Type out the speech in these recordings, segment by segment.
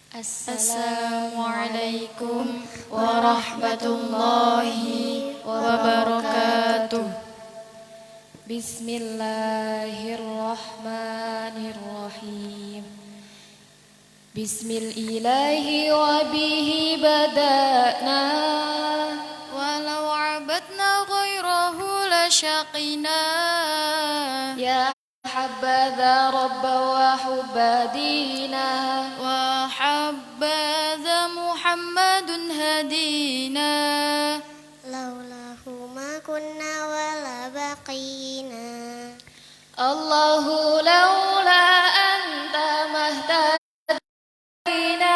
Assalamualaikum warahmatullahi wabarakatuh. Bismillahirrahmanirrahim. Bismillahi wa bihi bada'na, walau abadna ghairahu lasyaqina. ya habadha rabba wa hubbadina, wa habadha Muhammadun hadina. laulahu ma kunna wala baqina. Allahu laula anta mahtadina,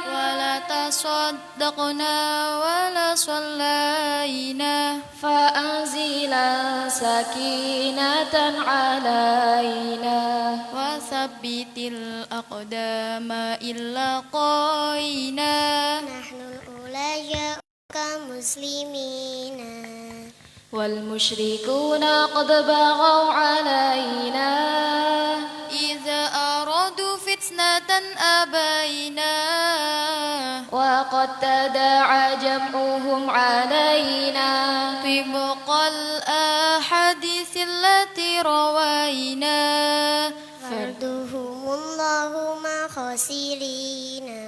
wala tasaddaqna wala sallaina. fa'anzila sakinatan alaina, wa sabbitil aqdama illa qaina. Nahnul ulaja'uka muslimina, wal musyrikuna qad baghaw alaina, idza aradu fitnatan abaina. wa qad tada'a jam'uhum alaina, tibqal ahadits allati rawaina. farduhumullahu ma khasirina.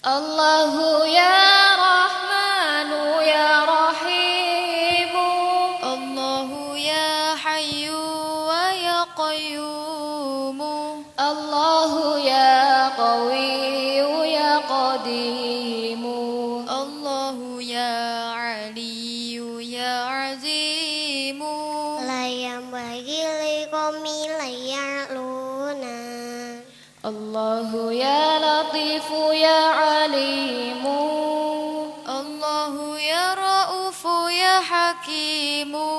Allahu ya Rahmanu ya Rahimu, Allahu ya Hayyu wa ya Qayyumu. Allahu ya Qawiyyu ya Qadimu, Allahu ya Aliyyu ya Azimu. La yanbaghi liqaumin la ya'luna. Allahu ya Latifu ya Alimu, Allahu ya Ra'ufu ya Hakimu.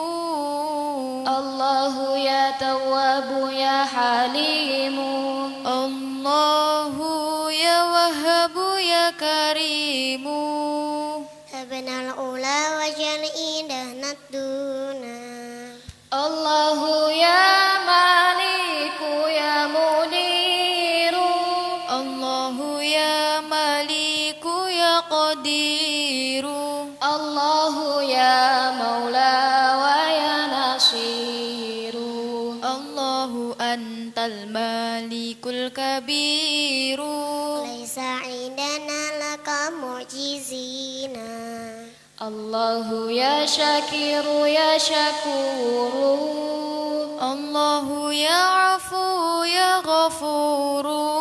Allahu ya Tawwabu ya Halimu, Allahu ya Wahhabu ya Karimu. Habnal ula wa jal'idah naduna. Allahu ya Maliku ya Muniru, Allahu ya Maliku ya Qadiru. Allahu ya Maula wa ya Nasiru, Allahu antal malikul kabiru. Laisa indana laka mu'jizina. Allahu ya Syakiru ya Syakuru, Allahu ya Afu ya Ghafuru.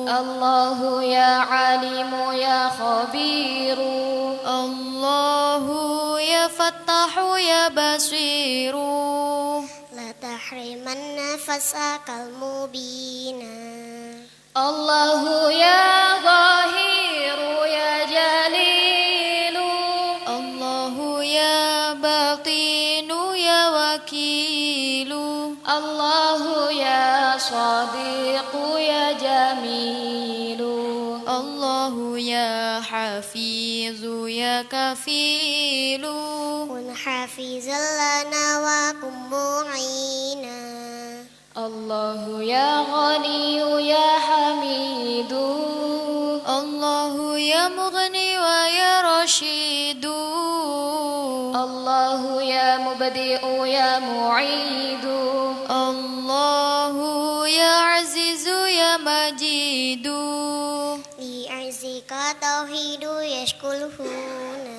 Allahu ya Alimu ya Khabiru, Allahu ya Fattahu ya Basiru. La tahrimanna fas'akal mubina. Allahu ya Zahiru ya Jalilu, Allahu ya Batinu ya Wakilu. Allahu ya Sadiqu ya Jamilu, Allahu ya Hafizu ya Kafilu. Kun hafizan lana wa kum mu'ina. Allahu ya Ghaniyu ya Hamidu, Allahu ya Mughni wa ya Rashidu. Allahu ya Mubdi'u ya Mu'idu, Allahu ya Azizu ya Majidu. Li'azika tauhidu yashkul huna.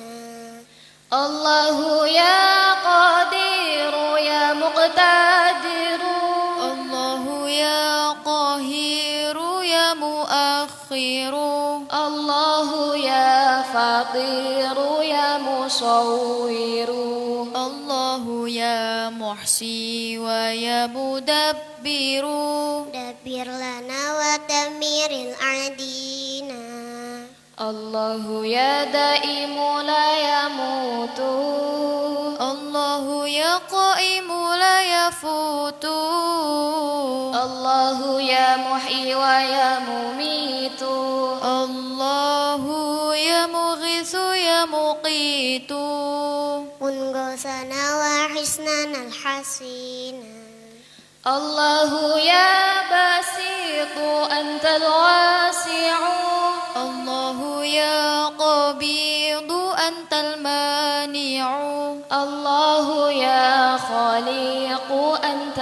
Allahu ya Qadiru ya Muqtadiru, Allahu ya Qahiru ya Muakhiru. Allahu ya Fatiru ya Musawwiru, Allahu ya Muhsi wa ya Mudabbiru. Dabbir lana wa tamiril adina. Allahu ya Daimu la yamutu, Allahu ya Qaimu la yafutu. Allahu ya Muhyi wa ya Mumitu, Allahu ya Mughithu ya Muqitu. Unggosana wa hisnana al-hasina. Allahu ya Basitu antal wasi'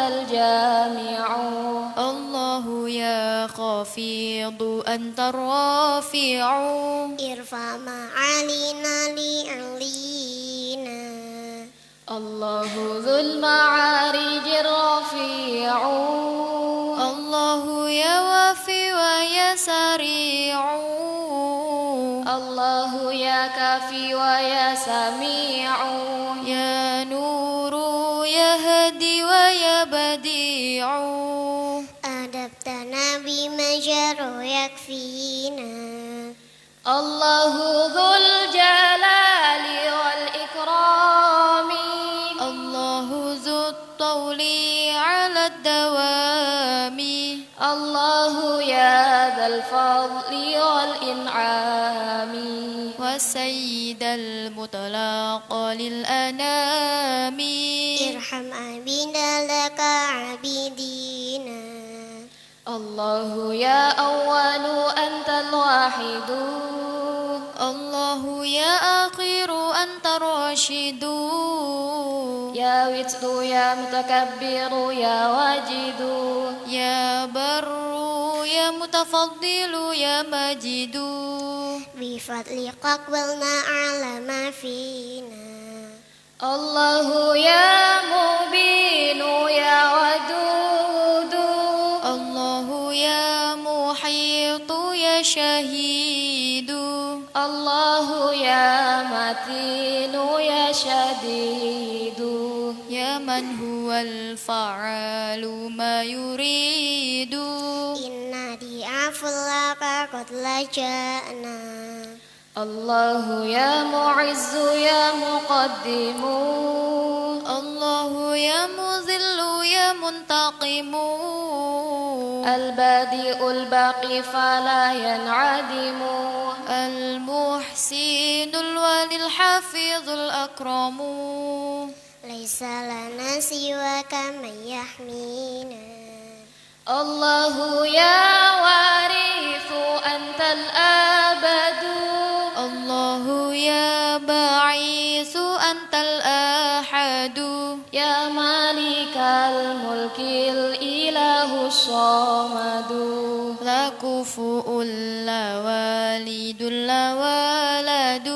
الجامع الله يا خفيض أنت الرافع ارفع معالينا لأعلينا الله ذو المعارج الرفيع الله يا وافي ويا سريع الله يا كافي ويا سميع يا نور يا هدي ويا بديع أدبتنا بما جر يكفينا الله ذو الجلال والإكرام الله ذو الطول على الدوام الله يا ذا الفضل والإنعام والسيد المطلق للأنام ارحم عبيدا لك عبيدينا الله يا أول أنت الواحد الله يا آخر أنت الراشد يا وتد يا متكبر يا واجد يا بر يا متفضل يا مجيد بفضلك اقبلنا على ما فينا الله يا مبين يا ودود الله يا محيط يا شهيد الله يا متين يا شديد يا من هو الفعال ما يريد إنا ضعاف لك قد لجأنا الله يا معز يا مقدم الله يا مذل يا منتقم البادئ الباقي فلا ينعدم المحسن الولي الحفيظ الأكرم ليس لنا سواك من يحمينا الله يا وارث أنت الآبد الله يا باعث أنت الآحد يا مالك الملك الإله الصمد لا كفؤ لا والد لا ولد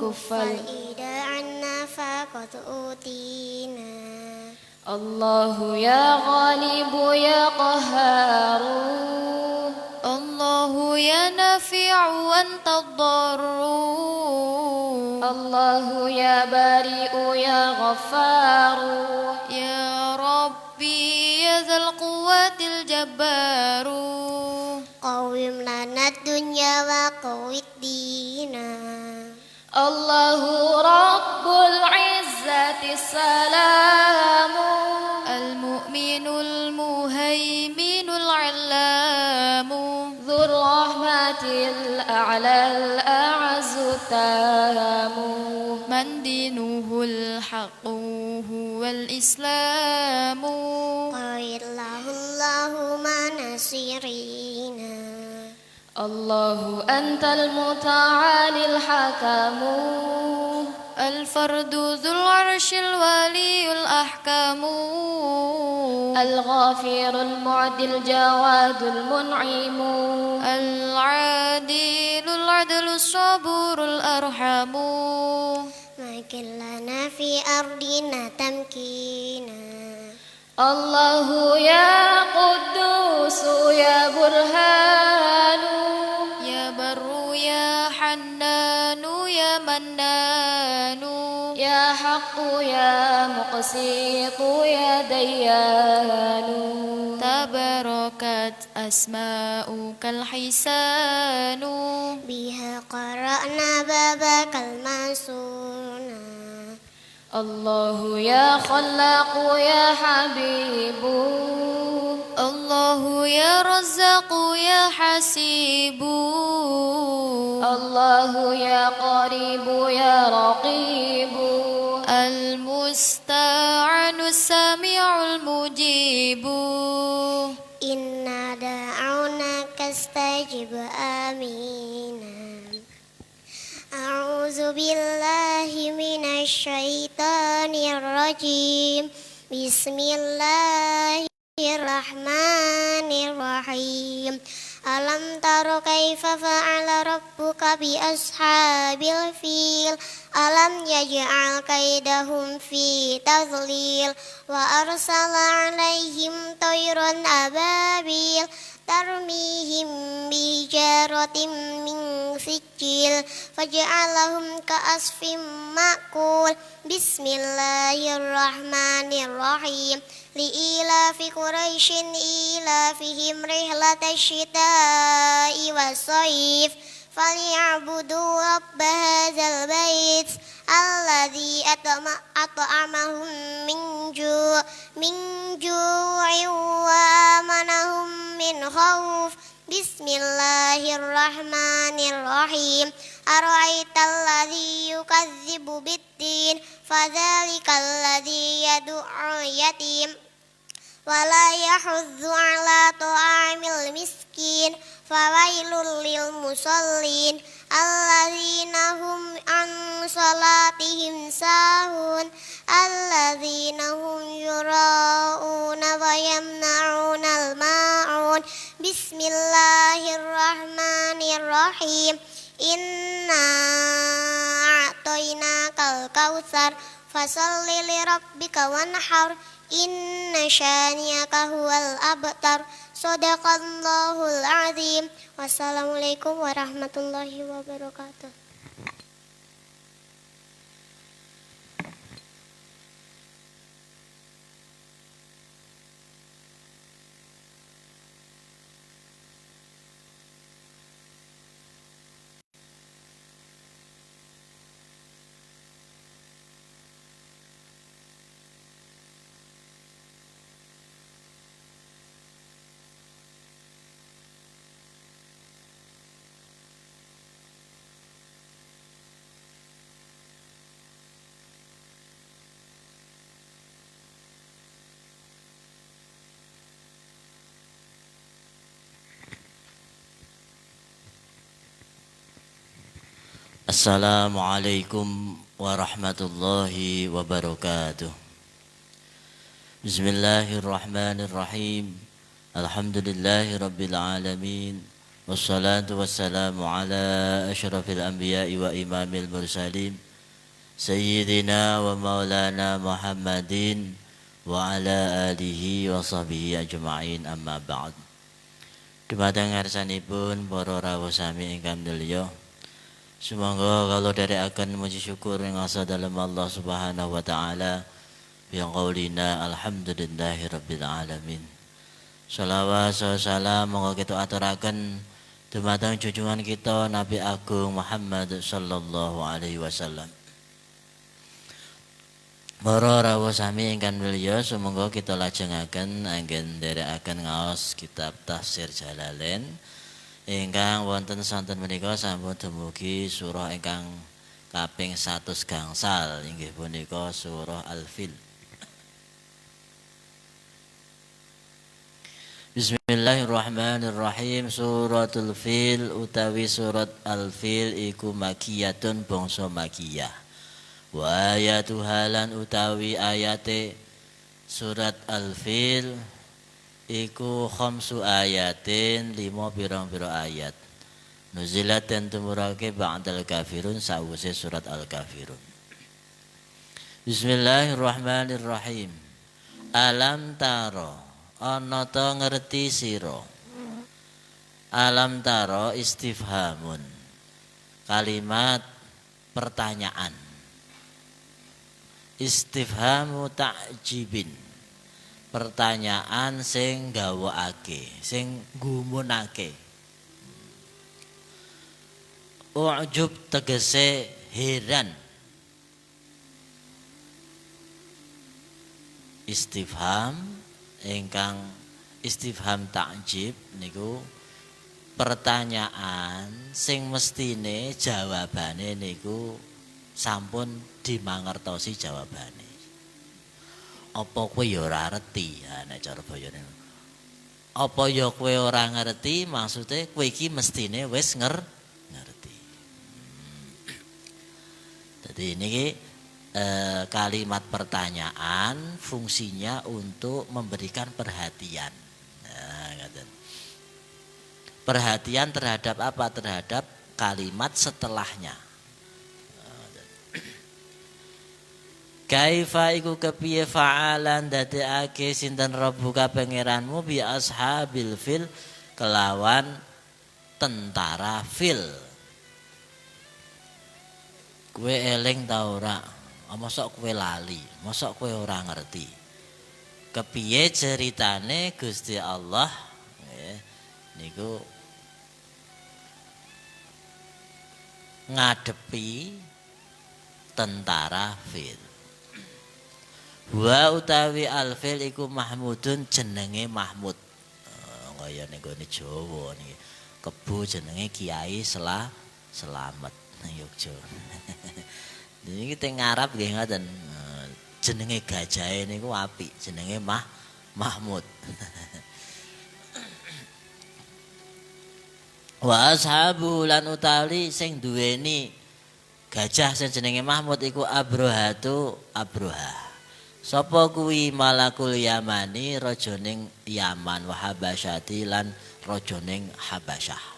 كف فالإذا عنا فقد أوتينا الله يا غالب يا قهار الله يا نافع أنت الضر الله يا بارئ يا غفار يا ربي يا ذا القوة الجبار قوم لنا الدنيا وقو الدين الله رب العزة السلام المؤمن المهيمن العلام ذو الرحمة الأعلى الأعز التام من دينه الحق هو الإسلام قال الله ما نصيرنا الله أنت المتعالي الحكم الفرد ذو العرش الولي الأحكم الغافر المعدي الجواد المنعم العادل العدل الصبور الأرحم مكن لنا في أرضنا تمكينا الله يا قدوس يا برهان يا بر يا حنان يا منان يا حق يا مقسط يا ديان تباركت أسماؤك الحسان بها قرأنا بابك المنصورنا الله يا خلاق يا حبيب الله يا رزاق يا حسيب الله يا قريب يا رقيب المستعان السميع المجيب إنا دعوناك استجب آمين أعوذ بالله من الشيطان الرجيم Bismillahirrahmanirrahim. Alam taro kaifa fa'ala rabbuka bi ashabil fil. Alam yaj'al kaidahum fi tadlil. Wa arsala alaihim tayran ababil tarmihim bijaratin min sijil faj'alahum ka'asfim ma'kul. Bismillahirrahmanirrahim. Li'ilafi Quraisyin ilafihim rihlatash syita'i was-sayf falyabudu rabb hadzal bait alladzi at'amahum min ju'in wa amanahum min khauf. Bismillahirrahmanirrahim. Ara'aital ladzi yukadzibu bid-din fadzalikal ladzi yad'ul yatim wala yahudzu ala ta'amil miskin fawailul lil musallin alladzina hum an salatihim sahun alladzina hum yura'una wa yamna'unal ma'un. Bismillahirrahmanirrahim. Inna a'tainakal kautsar fasalli li rabbika wanhar inna syani'aka huwal abtar. Shadaqallahul azim. Wassalamualaikum warahmatullahi wabarakatuh. Assalamualaikum warahmatullahi wabarakatuh. Bismillahirrahmanirrahim. Alhamdulillahi rabbil alamin. Wassalatu wassalamu ala asyrafil anbiya'i wa imamil mursalin Sayyidina wa maulana Muhammadin wa ala alihi wa sahbihi ajma'in, amma ba'd. Dumateng ngarsanipun para rawuh sami ingkang mulya, semoga kalau dari akan muji syukur yang asa dalam Allah Subhanahu wa taala yang qaulina alhamdulillahi rabbil alamin. Shalawat salam moga kita aturaken dumateng junjungan kita Nabi Agung Muhammad sallallahu alaihi wasallam. Para rawuh sami ingkang mulya, semoga kita lajengaken anggen nderekaken ngaos kitab Tafsir Jalalain ingkang wonten santen menika sampun dumugi surah ingkang kaping 100 gangsal, inggih punika surah Al-Fil. Bismillahirrahmanirrahim. Suratul Fil utawi surat Al-Fil iku makiyatun, bangsa makiyah. Wa ayatu halan utawi ayate surat Al-Fil iku khamsu ayatin, 5 pirang-pira ayat. Nuzilat dan tumurake ba'dal kafirun, sawise surat Al-Kafirun. Bismillahirrahmanirrahim. Alam taro, ana ta ngerti sira. Alam taro istifhamun, kalimat pertanyaan. Istifhamu ta'jibin, pertanyaan sing gawakake, sing gumunake. U'jub tegese heran. Istifham ingkang istifham ta'jib niku pertanyaan sing mestine jawabane niku sampun dimangertosi jawabane. Apa kowe ya ora ngerti? Ha nek cara bayane. Apa ya kowe ora ngerti, maksude kowe iki mestine wis ngerti. Dadi niki kalimat pertanyaan fungsinya untuk memberikan perhatian. Nah, perhatian terhadap apa? Terhadap kalimat setelahnya. Kaifa iku kepiye fa'alan dadekake sinten rabbuka pangeranmu bi ashabil fil kelawan tentara fil. Kowe eling ta ora? Mosok kowe lali, mosok kowe ora ngerti. Kepiye ceritane Gusti Allah niku ngadepi tentara fil. Wa utawi alfil iku Mahmudun jenenge Mahmud. Kaya ning gone Jawa niki. Kebo jenenge Kiai Slamet nang Yogya. Niki teng Arab nggih ngoten. Jenenge gajahe niku apik, jenenge Mahmud. Wa ashabu lan utawi sing duweni gajah sing jenenge Mahmud iku Abrohatu Abroha. Sapa kuwi Malakul Yamani raja ning Yaman wa Habasyati lan raja ning Habasyah.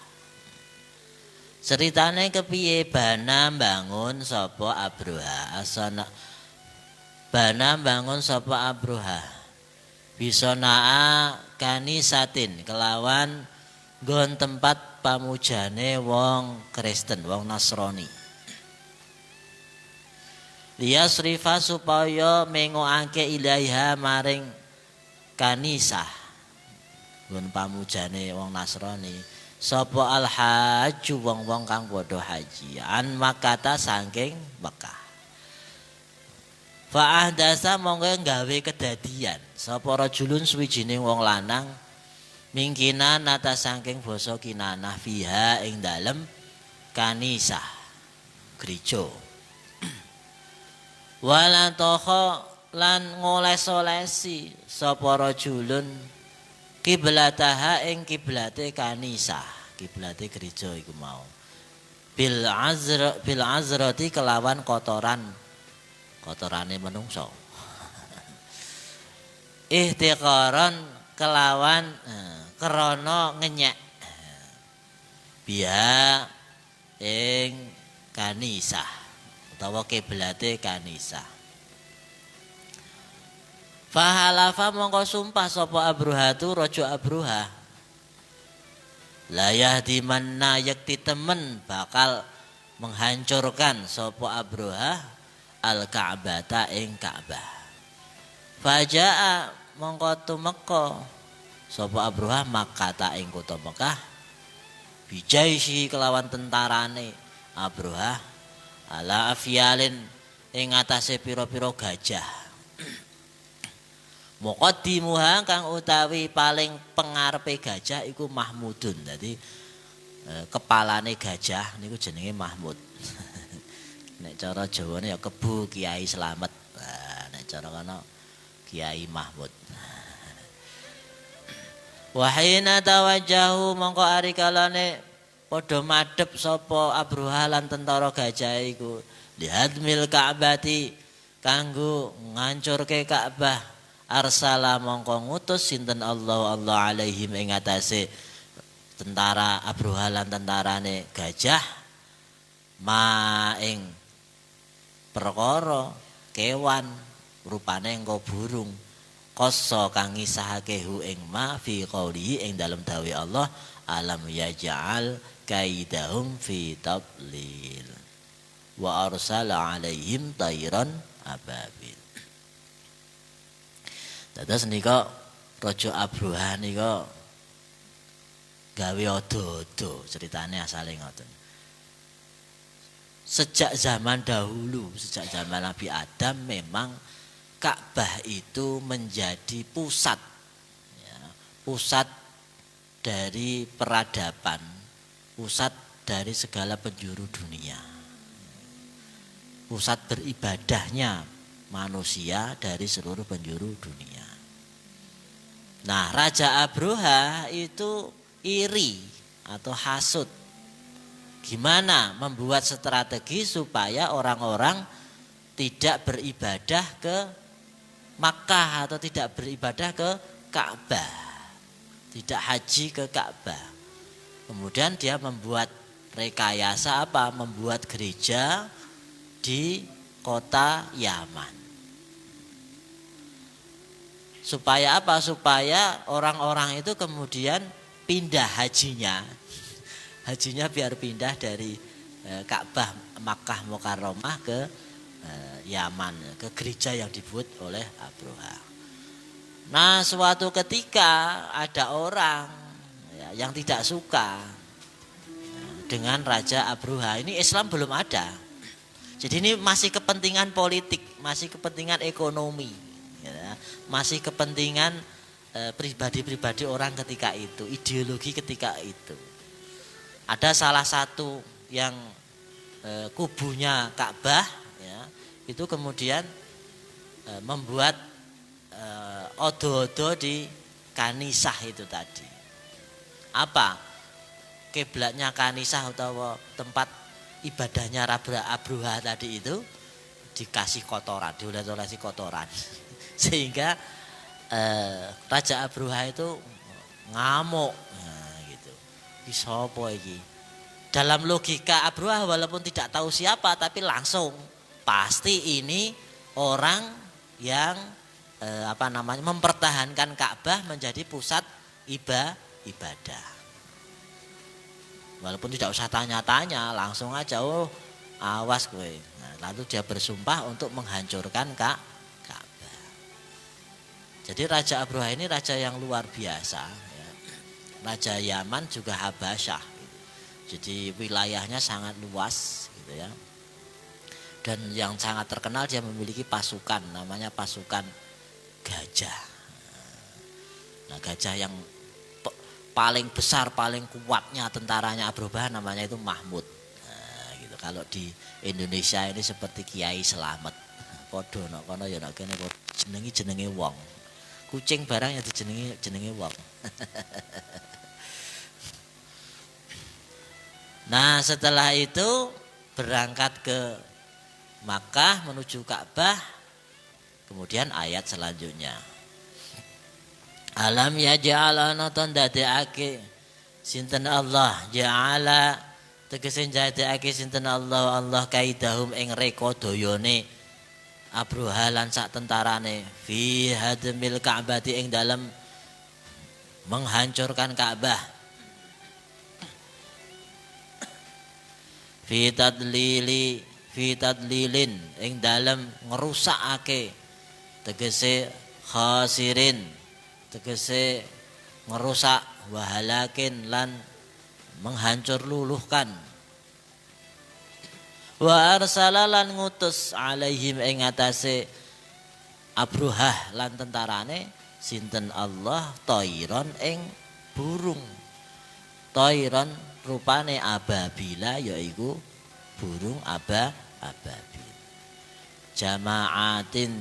Ceritane kepiye bana bangun sapa Abroha asana bana bangun sapa Abroha bisa naa kanisatin kelawan nggon tempat pamujane wong Kristen wong Nasrani. Liyasrifa supaya mengoake ilaiha maring kanisah nggon pamujane wong Nasrani sapa al-hajju wong-wong kang padha haji an Makkah saking Mekah. Fa ahdasa monggo gawe kedadian sapa rajulun suwijining wong lanang mingkinan atas saking basa Kinanah fiha ing dalem kanisah gereja. Wala toho lan ngoles-olesi sapa rajulun kiblataha ing kiblate kanisah, kiblate gereja iku mau. Bil azrati kelawan kotorane menungso. Ihtiqaran kelawan krana ngenyek. Biha ing kanisah. Utawa kiblate kanisah. Fahalafa mongko sumpah sapa Abrohatu raja Abroha. La yahdimanna yakti temen bakal menghancurkan sapa Abroha al-Ka'bata ing Ka'bah. Fajaa mongko tumeka sapa Abroha Makkah ing kota Mekah. Bijaisi kelawan tentarane Abroha ala afyalin ing atase pira-pira gajah. Muqaddimuha kang utawi paling pengarepe gajah iku Mahmudun. Dadi kepalane gajah niku jenenge Mahmud. Nek cara Jawane ya Kebu Kiai Slamet. Nek cara kono Kiai Mahmud. Wahina tawajjahu mongko ari kalane padha madhep sapa Abroha lan tentara gajah iku lihadmil Ka'bati kanggo ngancurke Ka'bah arsala mongko ngutus sinten Allah alaihim ing atase tentara Abroha lan tentarane gajah ma ing perkara kewan rupane engko burung koso kang ngisahake hu ing ma fi qouli ing dalem dawuh Allah alam yaj'al kaidahum fi tablil wa arsala alaihim tayran ababil. Dados nika raja Abroha nika gawe odo-odo ceritane asale ngoten. Sejak zaman dahulu, sejak zaman Nabi Adam memang Ka'bah itu menjadi pusat dari peradaban, pusat dari segala penjuru dunia. Pusat beribadahnya manusia dari seluruh penjuru dunia. Nah, Raja Abroha itu iri atau hasut. Gimana membuat strategi supaya orang-orang tidak beribadah ke Makkah atau tidak beribadah ke Ka'bah, tidak haji ke Ka'bah. Kemudian dia membuat rekayasa apa? Membuat gereja di kota Yaman. Supaya apa? Supaya orang-orang itu kemudian pindah hajinya. Hajinya biar pindah dari Ka'bah Makkah Mukarramah ke Yaman, ke gereja yang dibuat oleh Abroha. Nah, suatu ketika ada orang yang tidak suka dengan Raja Abroha. Ini Islam belum ada. Jadi ini masih kepentingan politik, masih kepentingan ekonomi, masih kepentingan pribadi-pribadi orang ketika itu, ideologi ketika itu. Ada salah satu yang kubunya Ka'bah, ya, itu kemudian membuat odo-odo di kanisah itu tadi. Apa? Kiblatnya kanisah atau tempat ibadahnya Abroha tadi itu dikasih kotoran, diolesi kotoran. Sehingga Raja Abroha itu ngamuk. Nah, gitu. Iki sapa iki? Dalam logika Abroha walaupun tidak tahu siapa tapi langsung pasti ini orang yang mempertahankan Ka'bah menjadi pusat ibadah. Walaupun tidak usah tanya-tanya, langsung aja, oh awas gue. Nah, lalu dia bersumpah untuk menghancurkan Ka'bah. Jadi Raja Abroha ini raja yang luar biasa. Ya. Raja Yaman juga Habasyah. Jadi wilayahnya sangat luas, gitu ya. Dan yang sangat terkenal dia memiliki pasukan, namanya pasukan gajah. Nah, gajah yang paling besar, paling kuatnya tentaranya Abroha namanya itu Mahmud. Nah, gitu. Kalau di Indonesia ini seperti Kiai Selamet. Podo nek kono ya nek kene jenenge wong. Kucing barang ya jenenge wong. Nah, setelah itu berangkat ke Makkah menuju Ka'bah. Kemudian ayat selanjutnya. Alam ya ja'ala nonton dadekake sinten Allah ja'ala tegese dadekake sinten Allah kaidahum ing reka dayane Abroha lan sak tentarane fi hadmil Ka'bati ing dalem menghancurkan Ka'bah fi tadlilin ing dalem ngerusakake tegese khasirin tegese ngerusak wahalakin lan menghancur luluhkan wa arsalalan ngutus alaihim ing atase Abroha lan tentarane sinten Allah tairon ing burung tairon rupane ababila yaiku burung ababil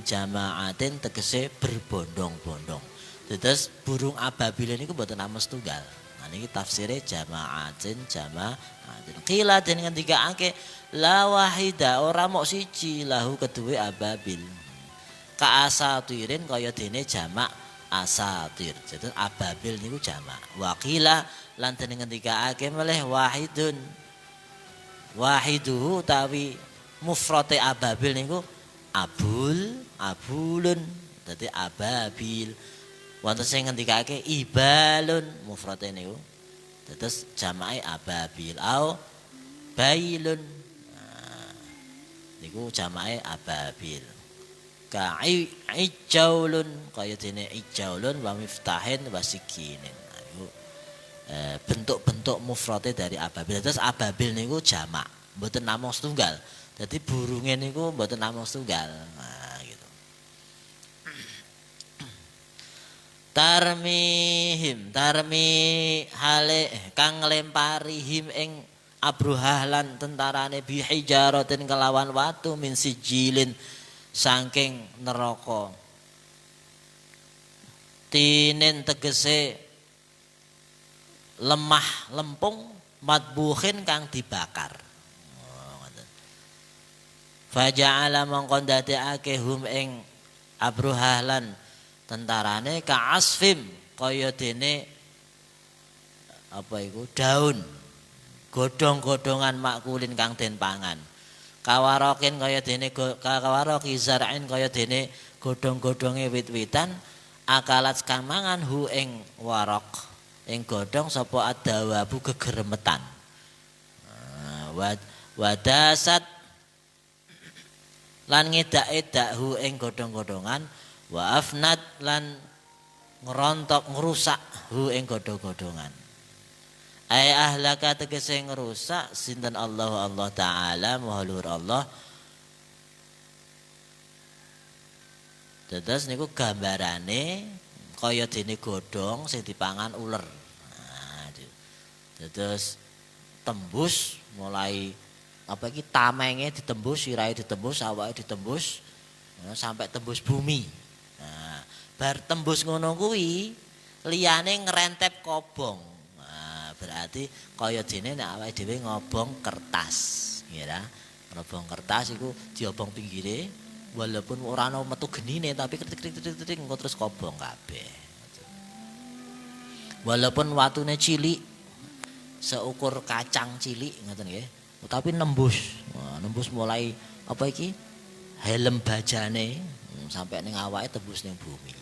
jamaatin tegese berbondong-bondong. Terus burung ababil ini mboten nama setunggal. Nah niki tafsire jamaatin. Qila den ngendikake la wahida ora mok siji lahu kedue ababil. Ka asatirin kaya dene jamak asatir. Jadi ababil niku jamak. Wa qila lan den ngendikake meleh wahidun. Wahiduhu tawi mufrate ababil niku abulun. Dadi ababil. Wonten sing ngendikake ibalun mufrate niku. Terus jamake ababil au bailun. Nah, niku jamake ababil. Ka ijaulun kaya dene ijaulun wa miftahin wa sikinin. Nah, niku bentuk-bentuk mufrate dari ababil. Terus ababil niku jamak, mboten namung setunggal. Dadi burunge niku mboten namung setunggal. Nah, gitu. Tarmi hale kang nglemparihim ing Abroha lan tentarane bihijaratin kelawan watu min sijilin saking neraka tinin tegese lemah lempung matbuhin kang dibakar. Faja'ala mongko ndadekake hum ing Abruhah lan tentarane ka'asfim kaya dene apa iku daun godhong-godhongan makulin kang den pangan. Kawarokin kaya dene kawaroki zar'in kaya dene godhong-godhonge wit-witan akalat kang mangan hu ing warok ing godhong sapa adawabu gegeremetan. Wadasat lan ngedak-edak hu ing godhong-godhongan wa afnat lan ngerontok ngerusak hu ing godhong-godhongan. Ai ahlaka tegese ngerusak sinten Allah taala maha luhur Allah. Dados niku gambarane kaya dene godhong sing dipangan uler. Nah, dados tembus mulai apa iki tamenge ditembus, sirahe ditembus, awake ditembus sampai tembus bumi. Nah, bar tembus ngono kuwi liyane ngrentep kobong. Berarti kaya dene nek awake dhewe ngobong kertas, ya. Ngobong kertas iku diobong pinggire walaupun ora ana metu genine tapi kritik-kritik engko terus kobong kabeh. Walaupun watune cilik seukur kacang cilik ngoten nggih, tapi nembus. Wah, nembus mulai apa iki? Helm bajane sampai ning awake tembus ning bumi.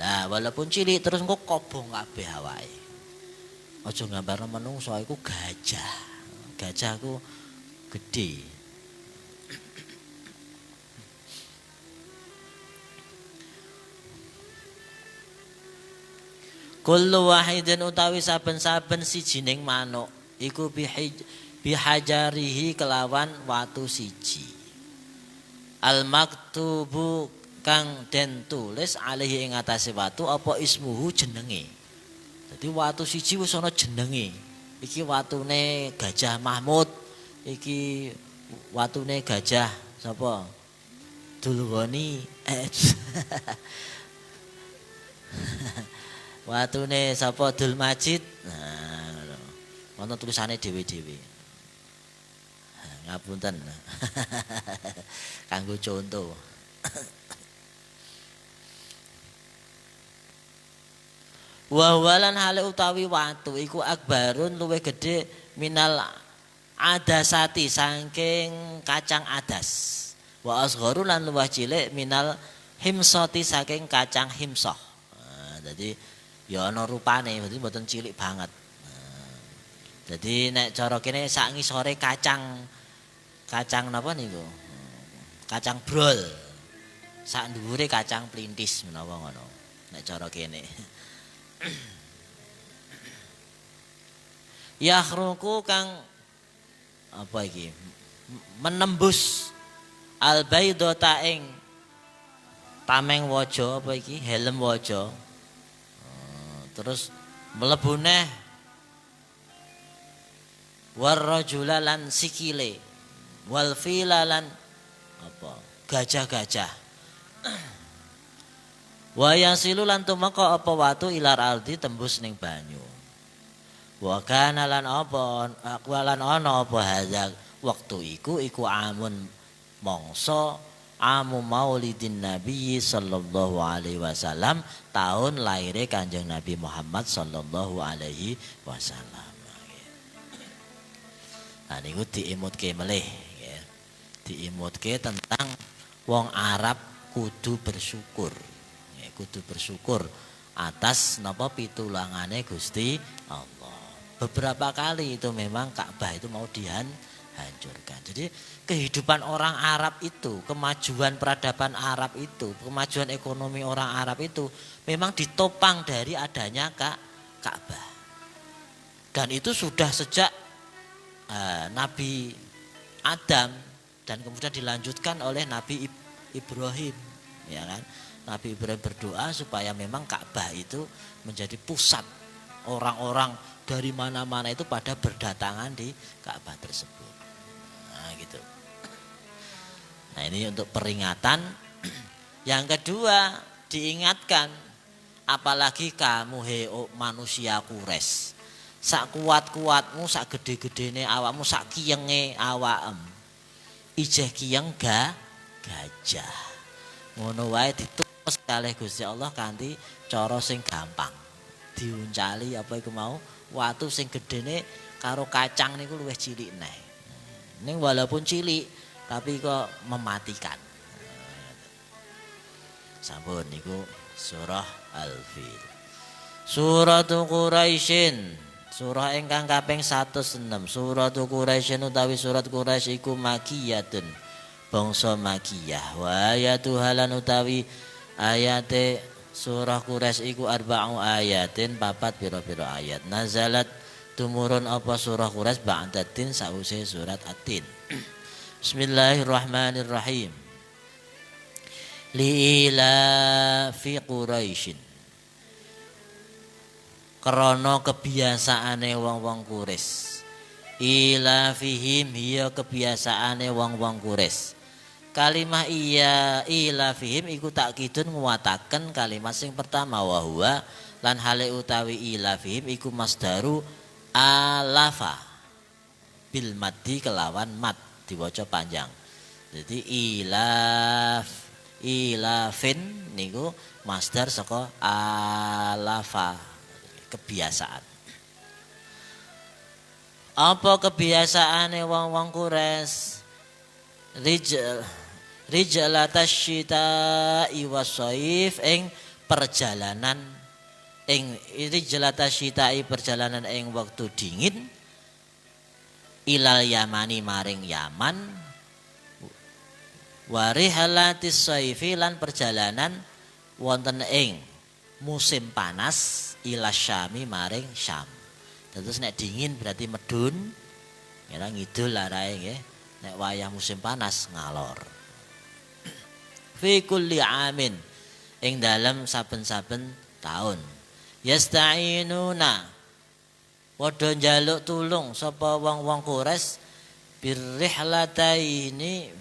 Lah walaupun cilik terus engko kobong kabeh awake. Aja nggambarno menungso iku gajah. Gajah ku gedhe. Kullu wahidin utawi saben-saben sijining manuk iku bihajarihi kelawan watu siji. Al maktubu kang den tulis alaihi ing atase watu apa ismuhu jenenge. Jadi watu siji wis ana jenenge. Iki watune Gajah Mahmud, iki watune Gajah sapa? Dulghani. Watune sapa? Dul Majid. Nah, ana tulisane dhewe-dhewe. Ngapunten. Kanggo contoh. Wawalan hale utawi watu iku akbarun luwih gedhe minal adasati saking kacang adas. Wa asgharu lan luwih cilik minal himsati saking kacang himsah. Jadi ya ana rupane, berarti mboten cilik banget. Jadi nek cara kene sak ngisore kacang napa niku? Kacang brol. Sak dhuwure kacang plintis menawa ngono. Nek cara kene. Yakhruku kang apa iki menembus albaidota ing tameng waja apa iki helm waja terus mlebu neh warrajula lan sikile wal filalan apa gajah-gajah. Wa yasilu lan tumeka apa watu ilar aldi tembus ning banyu. Wa kana lan apa aqwalan ana apa hadza waktu iku amun mangsa amu maulidin nabi sallallahu alaihi wasallam tahun laire Kanjeng Nabi Muhammad sallallahu alaihi wasallam. Nah niku diimutke melih ya. Diimutke tentang wong Arab kudu bersyukur. Kudu bersyukur atas napa pitulangane Gusti Allah. Beberapa kali itu memang Ka'bah itu mau dihancurkan. Jadi kehidupan orang Arab itu, kemajuan peradaban Arab itu, kemajuan ekonomi orang Arab itu memang ditopang dari adanya Ka'bah. Dan itu sudah sejak Nabi Adam dan kemudian dilanjutkan oleh Nabi Ibrahim, ya kan? Nabi Ibrahim berdoa supaya memang Ka'bah itu menjadi pusat orang-orang dari mana-mana itu pada berdatangan di Ka'bah tersebut. Nah gitu. Nah ini untuk peringatan. Yang kedua diingatkan apalagi kamu manusia Quraisy. Sak kuat-kuatmu, sak gede-gedene awakmu, sak kiyenge awakmu. ijeh kiyeng gajah. Ngono wae ditulis kalih Gusti Allah kanthi cara sing gampang. Diuncali apa iku mau watu sing gedene karo kacang niku luwih cilik neh. Ning walaupun cilik tapi kok mematikan. Sampun niku surah Al-Fil. Suratul Quraisyin, surah ingkang kaping 106. Suratul Quraisyin utawi surat Quraisy iku makiyatun, bangsa makiyah. Wa ayatuhalan utawi ayate surah Quraisy iku arba'u ayatin, papat pira-pira ayat. Nazalat tumurun apa surah Quraisy ba'datin sause surat At-Tin. Bismillahirrahmanirrahim. Liila fi Quraisyin, krana kebiasaane wong-wong Quraisy. Ila fihim hiya kebiasaane wong-wong Quraisy. Kalimah iya ila fihim iku takkidun nguwataken kalimat sing pertama wa huwa lan hale utawi ila fihim iku masdaru alafa bil maddi kelawan mat diwaca panjang. Jadi ilafin niku masdar saka alafa, kebiasaan. Apa kebiasaane wong-wong Quraisy? Rijlatas syita'i washaif ing perjalanan ing rijlatas syita'i perjalanan ing wektu dingin ilal Yamani maring Yaman. Warihalatis shaifi lan perjalanan wonten ing musim panas ila Syami maring Syam. Terus nek dingin berarti medun, kira ngidul arahe nggih. Nek wayah musim panas ngalor. Fi kulli amin ing dalem saben-saben taun. Yasta'inuna padha njaluk tulung sapa wong-wong Quraisy birrihlataini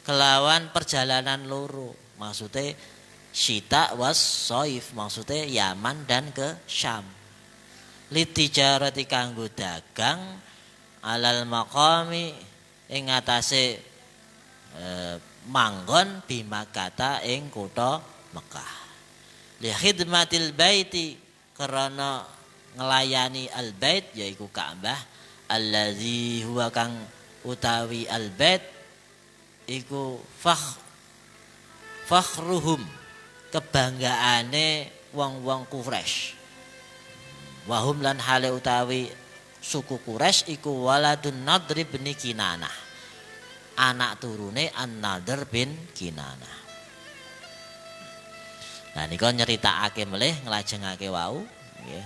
kelawan perjalanan loro, maksudnya syita was soif, maksudnya Yaman dan ke Syam. Litijarati kanggo dagang alal maqami ing atase manggon bimakata ing kutha Mekah. Li khidmatil baiti karena ngelayani al bait yaiku Ka'bah, allazi huwa kang utawi al bait iku fakhruhum kebanggaane wong-wong Quraisy. Wahum lan hale utawi suku Quraisy iku waladun Nadr bin Kinanah, anak turune An-Nadr bin Kinanah. Nah nika nyeritakake melih nglajengake wau nggih.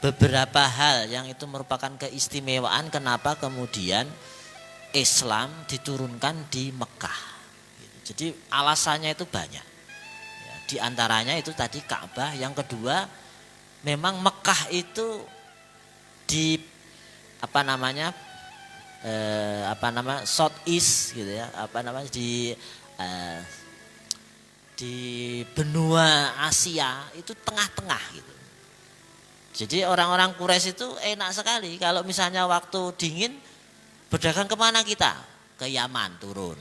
Beberapa hal yang itu merupakan keistimewaan kenapa kemudian Islam diturunkan di Mekah. Jadi alasannya itu banyak. Ya, di antaranya itu tadi Ka'bah. Yang kedua, memang Mekah itu di Southeast gitu ya, di benua Asia itu tengah-tengah gitu. Jadi orang-orang Quraisy itu enak sekali kalau misalnya waktu dingin berdagang kemana kita? Ke Yaman turun.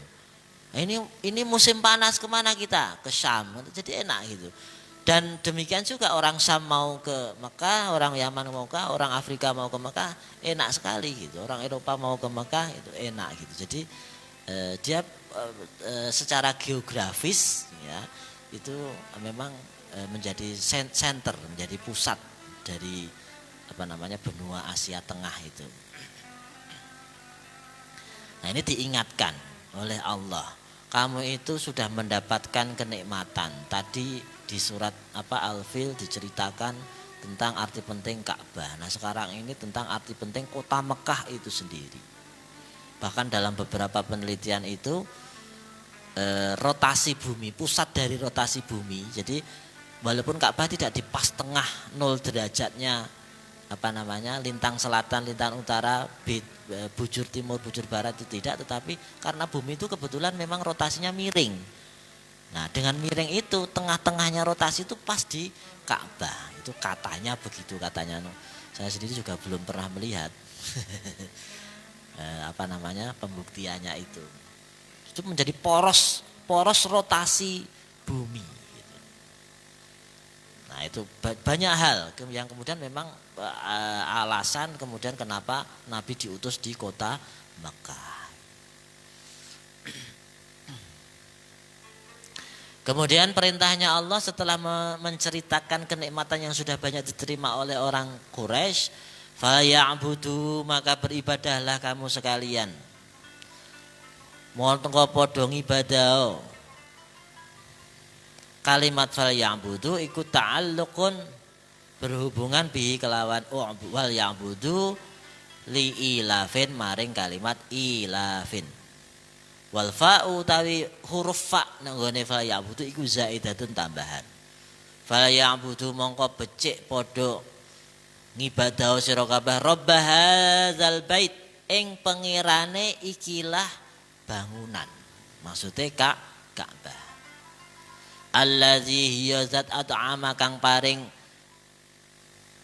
Nah, ini musim panas kemana kita? Ke Syam. Jadi enak gitu. Dan demikian juga orang Syam mau ke Mekah, orang Yaman mau ke, orang Afrika mau ke Mekah, enak sekali gitu. Orang Eropa mau ke Mekah itu enak gitu. Jadi dia secara geografis ya itu memang menjadi center, menjadi pusat dari benua Asia Tengah itu. Nah ini diingatkan oleh Allah. Kamu itu sudah mendapatkan kenikmatan. Tadi di surat Al-Fil diceritakan tentang arti penting Ka'bah. Nah sekarang ini tentang arti penting kota Mekah itu sendiri. Bahkan dalam beberapa penelitian itu rotasi bumi, pusat dari rotasi bumi. Jadi walaupun Ka'bah tidak di pas tengah 0 derajatnya lintang selatan, lintang utara, bujur timur, bujur barat itu tidak, tetapi karena bumi itu kebetulan memang rotasinya miring. Nah, dengan miring itu tengah-tengahnya rotasi itu pas di Ka'bah. Itu katanya begitu katanya. Saya sendiri juga belum pernah melihat pembuktiannya itu. Itu menjadi poros rotasi bumi. Gitu. Nah itu banyak hal yang kemudian memang alasan kemudian kenapa Nabi diutus di kota Mekah. Kemudian perintahnya Allah setelah menceritakan kenikmatan yang sudah banyak diterima oleh orang Quraisy, faya'budu, maka beribadahlah kamu sekalian. Mohon tengko padha ibadah. Kalimat faya'budu iku ta'alluqun berhubungan bihi kelawan wal ya'budu li ilafin maring kalimat ilafin. Wal fa'u tawi huruf fa nang gone fa ya'budu iku zaidatun tambahan. Fa ya'budu mongko becik padha ngibadah sira kabeh rabb hadzal bait ing pengirane ikilah bangunan. Maksude Ka'bah. Allazi hiya zat at'ama kang paring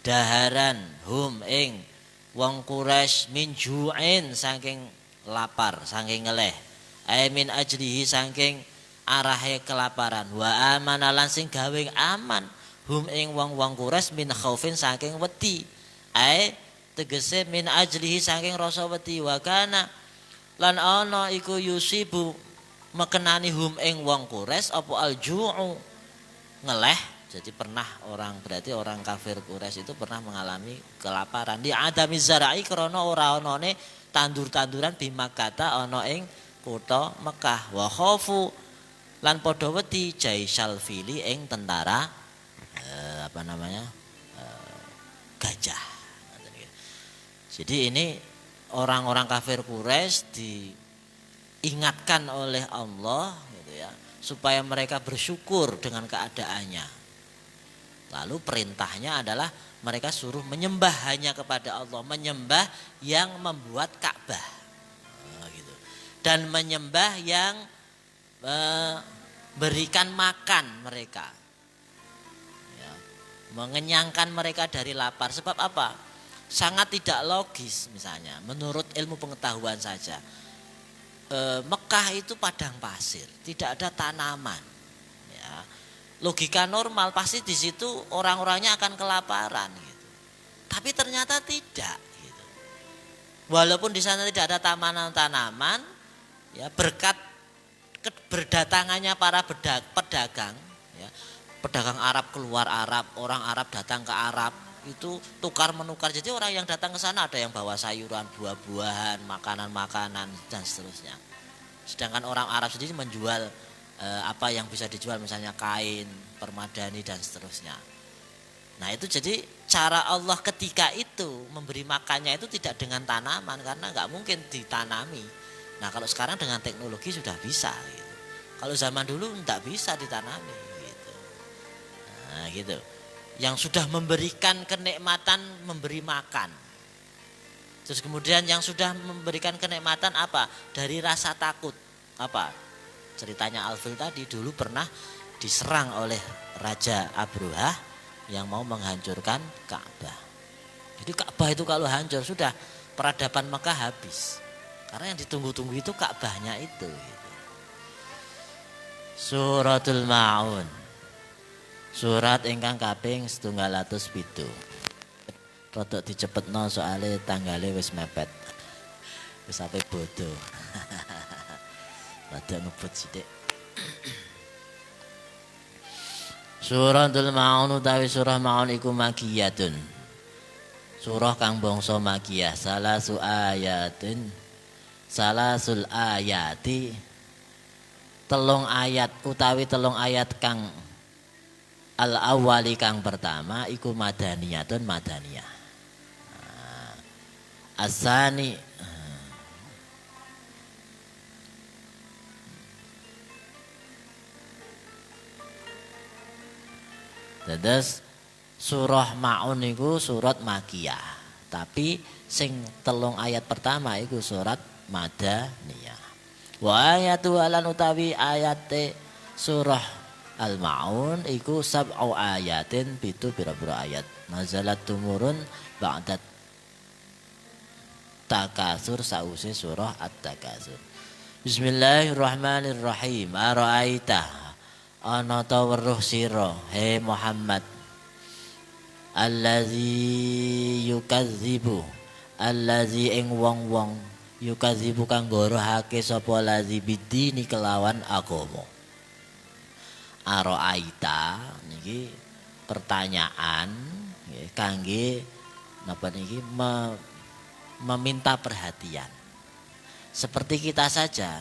daharan hum ing wong Quraisy min ju'in saking lapar, saking ngeleh. Min ajlihi saking arahe kelaparan wa amanalan sing gawe aman hum ing wong-wong Quraisy min khaufin saking wedi tegese min ajlihi saking rasa wedi wa kana lan ana iku yusibu mekenani hum ing wong Quraisy apa alju'u ngeleh. Jadi pernah berarti orang kafir Quraisy itu pernah mengalami kelaparan di adami zara'i krana ora onone tandur-tanduran bimakata ana ing kota Mekah wa khafu lan padha wedi jaisal fili ing tentara gajah. Jadi ini orang-orang kafir Quraisy diingatkan oleh Allah gitu ya, supaya mereka bersyukur dengan keadaannya. Lalu perintahnya adalah mereka suruh menyembah hanya kepada Allah, menyembah yang membuat Ka'bah. Dan menyembah yang berikan makan mereka ya, mengenyangkan mereka dari lapar. Sebab apa? Sangat tidak logis misalnya menurut ilmu pengetahuan saja. Mekah itu padang pasir, tidak ada tanaman ya. Logika normal pasti di situ orang-orangnya akan kelaparan gitu. Tapi ternyata tidak gitu. Walaupun di sana tidak ada tanaman ya, berkat berdatangannya para pedagang ya, pedagang Arab keluar Arab, orang Arab datang ke Arab itu tukar menukar. Jadi orang yang datang ke sana ada yang bawa sayuran, buah-buahan, makanan-makanan dan seterusnya. Sedangkan orang Arab sendiri menjual apa yang bisa dijual, misalnya kain, permadani dan seterusnya. Nah itu jadi cara Allah ketika itu memberi makannya itu tidak dengan tanaman karena nggak mungkin ditanami. Nah kalau sekarang dengan teknologi sudah bisa gitu. Kalau zaman dulu tidak bisa ditanami gitu. Nah gitu. Yang sudah memberikan kenikmatan memberi makan. Terus kemudian yang sudah memberikan kenikmatan apa? Dari rasa takut. Apa? Ceritanya Al-Fil tadi dulu pernah diserang oleh Raja Abruhah yang mau menghancurkan Ka'bah. Jadi Ka'bah itu kalau hancur sudah peradaban Mekah habis. Karena yang ditunggu-tunggu itu Ka'bahnya itu gitu. Suratul Ma'un. Surat ingkang kaping 707. Rodok dicepetno soalnya tanggale wis mepet. Wis ape bodoh. Rodok ngebut sithik. Suratul Ma'un utawi surah Ma'un iku makiyatun. Surah kang bangsa makiyah, salasul ayati telung ayat utawi telung ayat kang al awali kang pertama iku madaniyatun madaniyah. Asani dados surah Ma'un iku surat makiyah, tapi sing telung ayat pertama iku surat madaniyah. Wa ayatu alan utawi ayate surah Al-Ma'un iku sab'u ayatin pitu pira-pira ayat. Nazalat tumurun ba'dat takasur sause surah At-Takasur. Bismillahirrahmanirrahim. Ara'aita ana ta weruh sira he Muhammad allazi yukadzibu allazi ing wong-wong yukadzibu kang gorohake sapa lazi bidini kelawan agama. Ara'aita niki pertanyaan nggih kangge napa niki meminta perhatian. Seperti kita saja,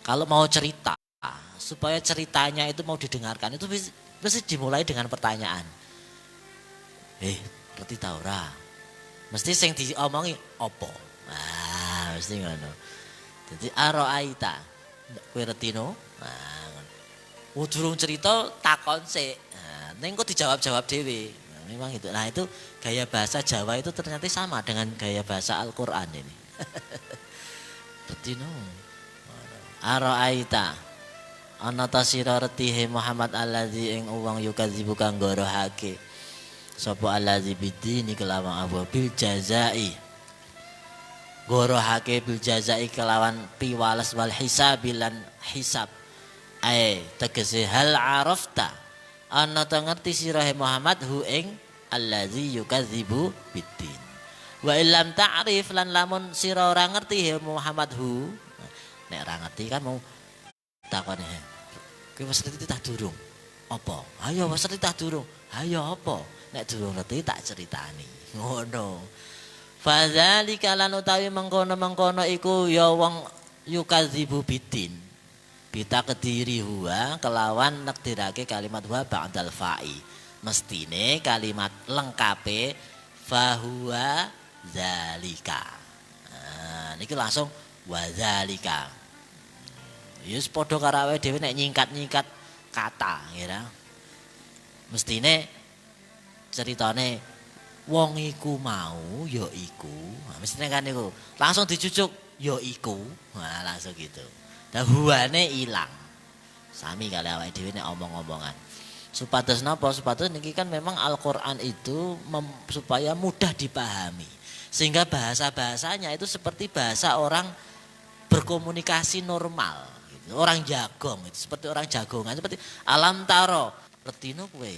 kalau mau cerita, supaya ceritanya itu mau didengarkan, itu mesti dimulai dengan pertanyaan. Ngerti ta ora? Mesti sing diomongi opo? Nah, mesti ngono. Jadi ara'aita, kowe retino? Nah, ngono. Durung cerita takon sik. Nah, ning kok dijawab-jawab dhewe. Nah, memang itu. Nah, itu gaya bahasa Jawa itu ternyata sama dengan gaya bahasa Al-Qur'an ini. Retino. Ara'aita ana ta sira reti he Muhammad allazi ing wong yukadzibu kang gorohake sapa allazi bidini kelawan apa bil jazai gorohake bil jazai kelawan piwales wal hisab lan hisab tegese hal arafta ana ta ngerti sira he Muhammad hu ing allazi yukadzibu bidin wa illam ta'rif lan lamun sira ora ngerti he Muhammad hu nek ora ngerti kan mau takone kowe wis ngerti tak durung apa ayo wis ngerti tak durung ayo apa nek durung ngerti tak ceritani ngono fadzalika lan utawi mengkono-mengkono iku ya wong yukadzibu bidin bita kediri huwa kelawan nekdirake kalimat huwa ba'dal fa'i mestine kalimat lengkape fahuwa zalika. Nah, niki langsung wazalika. Yus padha karo awake dhewe nek nyingkat-nyingkat kata, ya. Mestine ceritane wong iku mau ya iku. Nah, mestine kan niku. Langsung dicucuk ya iku. Nah, langsung gitu. Dahuane ilang. Sami kali awake dhewe nek omong-omongan. Supados napa? Supados niki kan memang Al-Qur'an itu supaya mudah dipahami. Sehingga bahasa-bahasanya itu seperti bahasa orang berkomunikasi normal gitu. Orang jagong itu seperti orang jagongan seperti alam taro retino kowe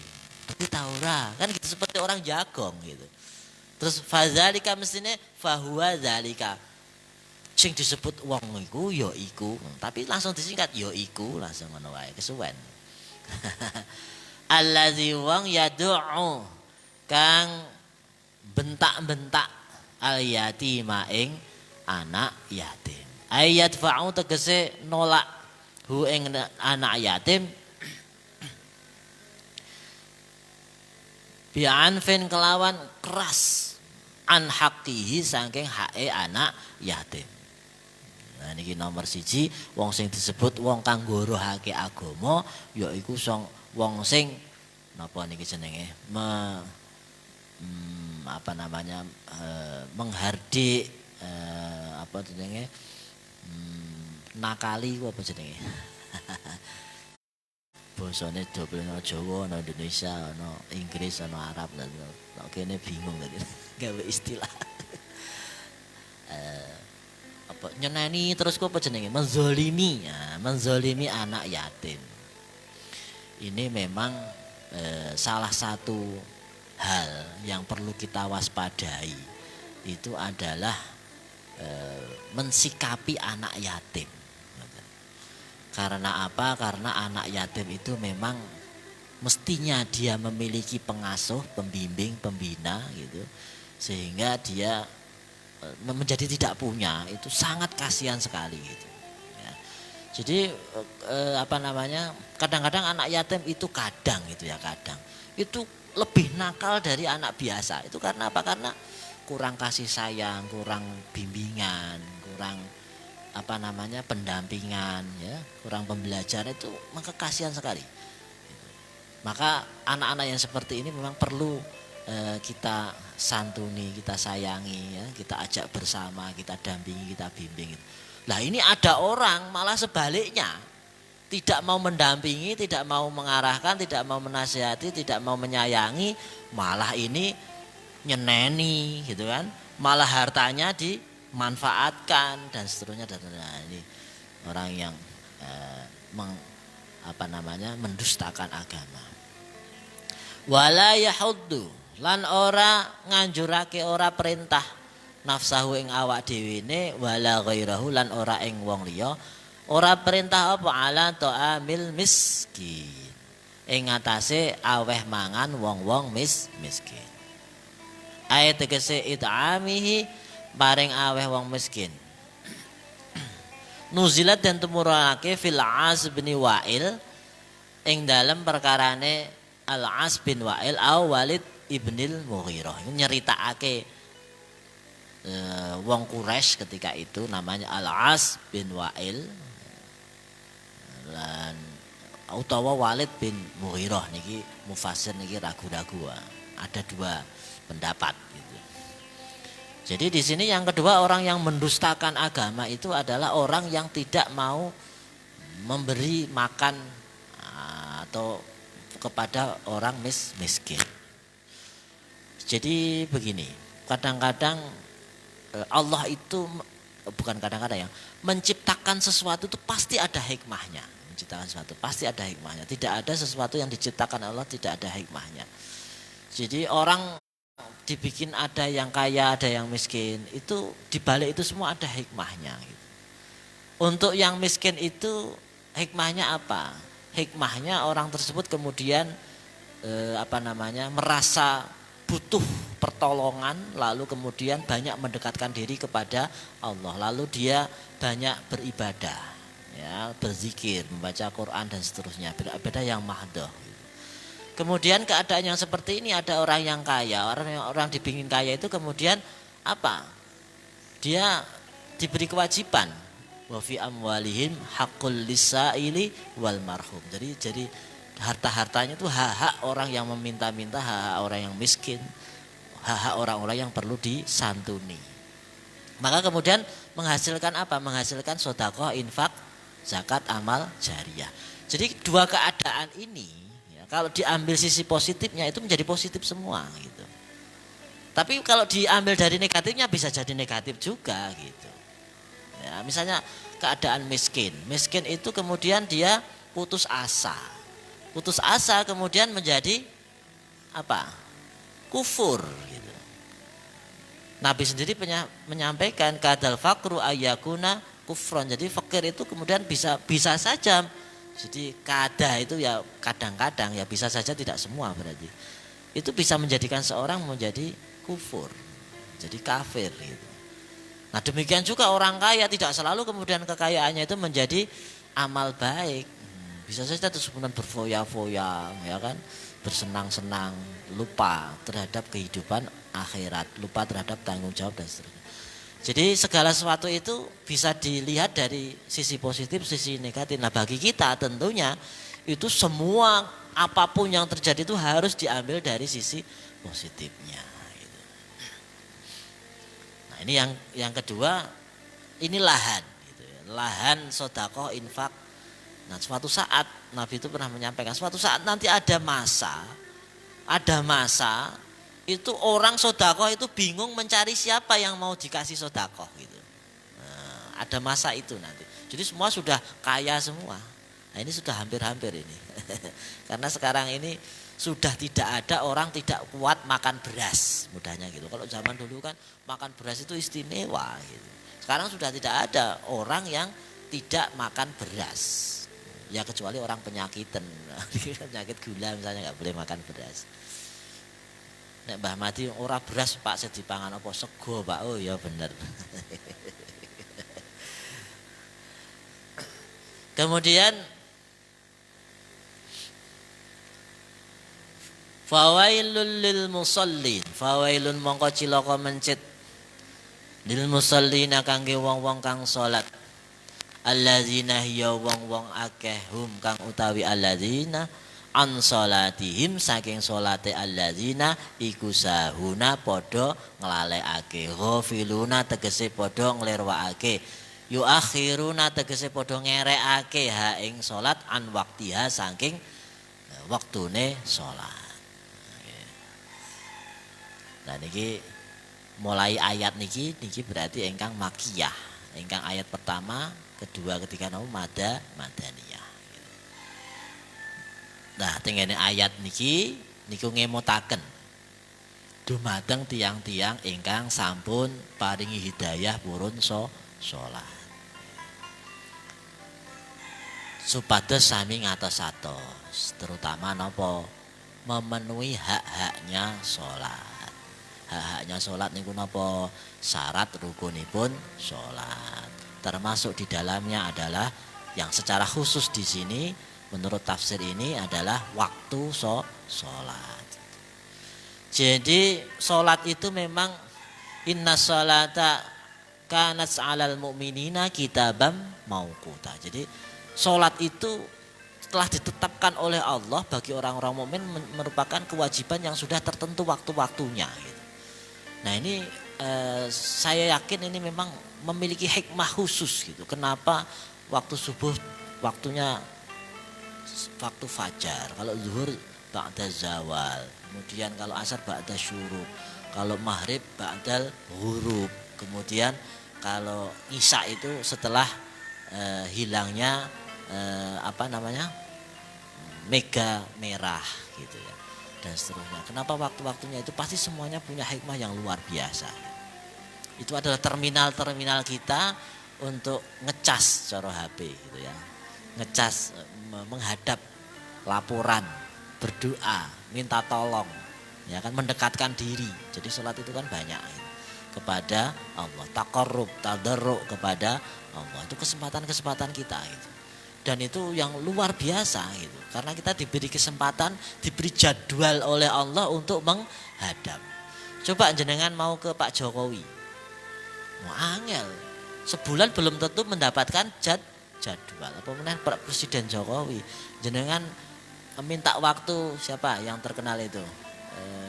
tapi ta ora kan gitu seperti orang jagong gitu. Terus fadzalika mestine fahuwa zalika sing disebut wong iku ya iku tapi langsung disingkat ya iku langsung ngono wae kesuwen. Allazi wong yad'u kang bentak-bentak al yatima ing anak yatim. Ayat fa'u tegese nolak hu ing anak yatim bi'anfin kelawan keras an haqqihi saking hake anak yatim. Nah niki nomor 1 wong sing disebut wong kang ngorohake agama yaiku wong sing napa niki jenenge menghardik apa jenenge nakali ku apa jenenge basane dobel ana Jawa ana Indonesia ana Inggris ana Arab lan kene bingung tadi gawe istilah apa nyeneni terus ku apa jenenge menzalimi menzalimi anak yatim ini memang salah satu hal yang perlu kita waspadai itu adalah mensikapi anak yatim. Karena apa? Karena anak yatim itu memang mestinya dia memiliki pengasuh, pembimbing, pembina gitu. Sehingga dia menjadi tidak punya itu sangat kasihan sekali gitu. Ya. Jadi kadang-kadang anak yatim itu kadang itu lebih nakal dari anak biasa. Itu karena apa? Karena kurang kasih sayang, kurang bimbingan, kurang pendampingan, ya, kurang pembelajaran itu maka kasihan sekali. Maka anak-anak yang seperti ini memang perlu kita santuni, kita sayangi, ya, kita ajak bersama, kita dampingi, kita bimbing. Nah ini ada orang malah sebaliknya. Tidak mau mendampingi, tidak mau mengarahkan, tidak mau menasihati, tidak mau menyayangi, malah ini nyeneni gitu kan. Malah hartanya dimanfaatkan dan seterusnya. Nah, ini orang yang mendustakan agama. Wala yahuddu lan ora nganjurake, ora perintah nafsahu ing awak dhewe ne, wala ghairahu lan ora ing wong liya, ora perintah apa ala ta'amil miskin, ing atase aweh mangan wong-wong miskin. Ayat tegese it'amihi paring aweh wong miskin. Nuzilat dan tumurake fil As bin Wa'il ing dalem perkarane Al As bin Wa'il au Walid ibnil Mughirah. Nyeritakake wong Quraisy ketika itu namanya Al As bin Wa'il lan utawa Walid bin Mughirah niki mufasir niki ragu-ragu. Ada dua pendapat gitu. Jadi di sini yang kedua, orang yang mendustakan agama itu adalah orang yang tidak mau memberi makan atau kepada orang miskin. Jadi begini, kadang-kadang Allah itu bukan kadang-kadang ya, menciptakan sesuatu itu pasti ada hikmahnya. Menciptakan sesuatu pasti ada hikmahnya. Tidak ada sesuatu yang diciptakan Allah tidak ada hikmahnya. Jadi orang dibikin ada yang kaya, ada yang miskin, itu dibalik itu semua ada hikmahnya. Gitu. Untuk yang miskin itu hikmahnya apa? Hikmahnya orang tersebut kemudian merasa butuh pertolongan, lalu kemudian banyak mendekatkan diri kepada Allah, lalu dia banyak beribadah, ya, berzikir, membaca Quran dan seterusnya, beribadah yang mahdoh. Kemudian keadaan yang seperti ini ada orang yang kaya, orang dibikin kaya itu kemudian apa? Dia diberi kewajiban wa fi amwalihim haqqul lisaili wal marhum. Jadi harta-hartanya itu hak-hak orang yang meminta-minta, hak-hak orang yang miskin, hak-hak orang-orang yang perlu disantuni. Maka kemudian menghasilkan apa? Menghasilkan sedekah, infak, zakat, amal jariyah. Jadi dua keadaan ini kalau diambil sisi positifnya itu menjadi positif semua gitu. Tapi kalau diambil dari negatifnya bisa jadi negatif juga gitu. Ya, misalnya keadaan miskin. Miskin itu kemudian dia putus asa. Putus asa kemudian menjadi apa? Kufur gitu. Nabi sendiri menyampaikan kadal fakru ayyakuna kufron. Jadi fakir itu kemudian bisa saja. Jadi kada itu ya kadang-kadang, ya bisa saja tidak semua berarti. Itu bisa menjadikan seorang menjadi kufur, jadi kafir gitu. Nah demikian juga orang kaya tidak selalu kemudian kekayaannya itu menjadi amal baik. Bisa saja terus kemudian berfoya-foya, ya kan, bersenang-senang, lupa terhadap kehidupan akhirat, lupa terhadap tanggung jawab dan seterusnya. Jadi segala sesuatu itu bisa dilihat dari sisi positif, sisi negatif. Nah bagi kita tentunya itu semua apapun yang terjadi itu harus diambil dari sisi positifnya. Gitu. Nah ini yang kedua, ini lahan, gitu ya. Lahan sedekah infak. Nah suatu saat Nabi itu pernah menyampaikan, suatu saat nanti ada masa itu orang sedekah itu bingung mencari siapa yang mau dikasih sedekah gitu. Nah, ada masa itu nanti. Jadi semua sudah kaya semua. Nah, ini sudah hampir-hampir ini. Karena sekarang ini sudah tidak ada orang tidak kuat makan beras, mudahnya gitu. Kalau zaman dulu kan makan beras itu istimewa gitu. Sekarang sudah tidak ada orang yang tidak makan beras. Ya kecuali orang penyakitan. Penyakit gula misalnya nggak boleh makan beras. Nek Mbah Mati ora beras Pak sedipangan apa sego Pak. Oh ya bener. Kemudian fawailul lil musallin, fawailun mongko cilaka mencit lil musallina kangge wong-wong kang salat. Alladzina hiya wong-wong akeh hum kang utawi alladzina an salatihim saking salate alladzina iku sahuna padha nglalekake, ghafiluna tegese padha nglirwakake, yuakhiruna tegese padha ngerekake ha ing salat an waktiha saking waktune salat. Nah niki mulai ayat niki berarti ingkang makiyah ingkang ayat pertama, kedua, ketiga napa madaniyah. Nah, tengene ayat niki niku ngemutaken dumateng tiang-tiang ingkang sampun paringi hidayah purun salat. Supados sami ngatos-atos, terutama napa memenuhi hak-haknya salat. Hak-haknya salat niku napa? Syarat rukunipun salat. Termasuk di dalamnya adalah yang secara khusus di sini menurut tafsir ini adalah waktu salat. Jadi salat itu memang inna salata kanat 'alal mu'minina kitabam mauquta. Jadi salat itu telah ditetapkan oleh Allah bagi orang-orang mukmin merupakan kewajiban yang sudah tertentu waktu-waktunya gitu. Nah ini saya yakin ini memang memiliki hikmah khusus gitu. Kenapa waktu subuh waktunya waktu fajar, kalau zuhur ba'da zawal, kemudian kalau asar ba'da syuruk, kalau maghrib ba'dal ghurub, kemudian kalau isya itu setelah hilangnya mega merah gitu ya, dan seterusnya. Kenapa waktu-waktunya itu pasti semuanya punya hikmah yang luar biasa. Itu adalah terminal-terminal kita untuk ngecas cara HP gitu ya, ngecas menghadap laporan, berdoa, minta tolong, ya kan, mendekatkan diri. Jadi sholat itu kan banyak kepada Allah, taqarrub, tadarruk kepada Allah. Itu kesempatan-kesempatan kita gitu. Dan itu yang luar biasa gitu. Karena kita diberi kesempatan, diberi jadwal oleh Allah untuk menghadap. Coba jenengan mau ke Pak Jokowi, mau angel, sebulan belum tentu mendapatkan jadwal. Apa meneh Presiden Jokowi, jenengan minta waktu siapa yang terkenal itu,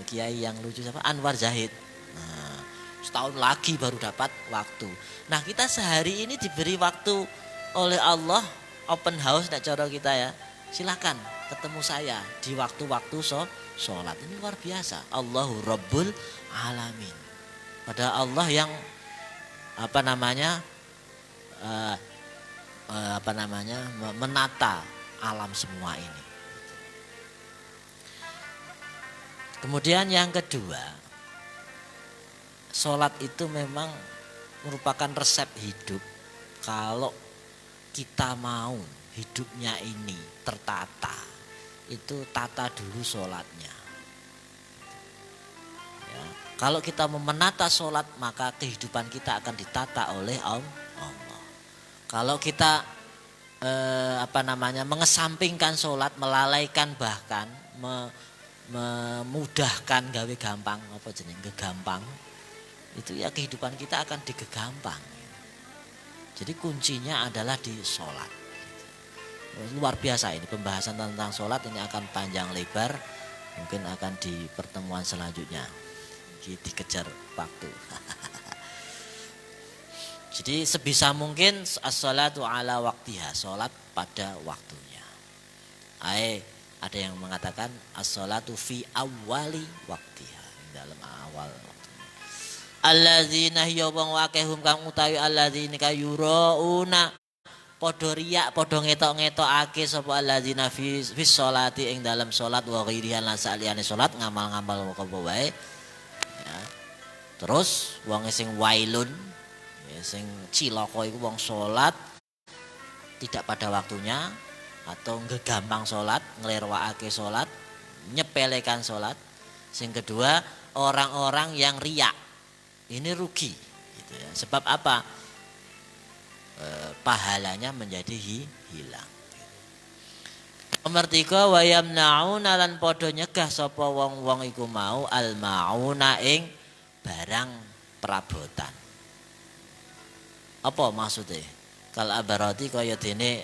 kiai yang lucu siapa, Anwar Zahid. Nah, setahun lagi baru dapat waktu. Nah kita sehari ini diberi waktu oleh Allah, open house nek cara kita ya, silakan ketemu saya di waktu-waktu sholat. Ini luar biasa. Allahu Rabbul Alamin. Pada Allah yang menata alam semua ini. Kemudian yang kedua, sholat itu memang merupakan resep hidup. Kalau kita mau hidupnya ini tertata, itu tata dulu sholatnya. Ya, kalau kita menata sholat, maka kehidupan kita akan ditata oleh Allah. Kalau kita mengesampingkan sholat, melalaikan bahkan memudahkan gawe gampang, gegampang, itu ya kehidupan kita akan digegampang. Jadi kuncinya adalah di sholat. Luar biasa ini pembahasan tentang sholat, ini akan panjang lebar, mungkin akan di pertemuan selanjutnya. Dikejar waktu. Jadi sebisa mungkin as-sholatu ala waktiha, sholat pada waktunya. Ada yang mengatakan as-sholatu fi awali waktiha, dalam awal waktunya. Alladzina hiya wong akehum kang utawi alladzina kayurauna padha riyak, padha ngetok-ngetokake sapa alladzina fi sholati ing dalam sholat wa ghairiha lan saliyane sholat, ngamal-ngamal apa wae. Ya. Terus wong sing wailun, ya, sing cilaka iku wong sholat tidak pada waktunya, atau ngegampang sholat, ngelerwakake sholat, nyepelekan sholat. Sing kedua, orang-orang yang riak, ini rugi gitu ya. Sebab apa? Pahalanya menjadi hilang. Nomor 3, wa yamnauna lan padha nyegah sapa wong-wong iku mau al-mauna ing barang perabotan. Apa maksudnya? Kal abarati kaya dene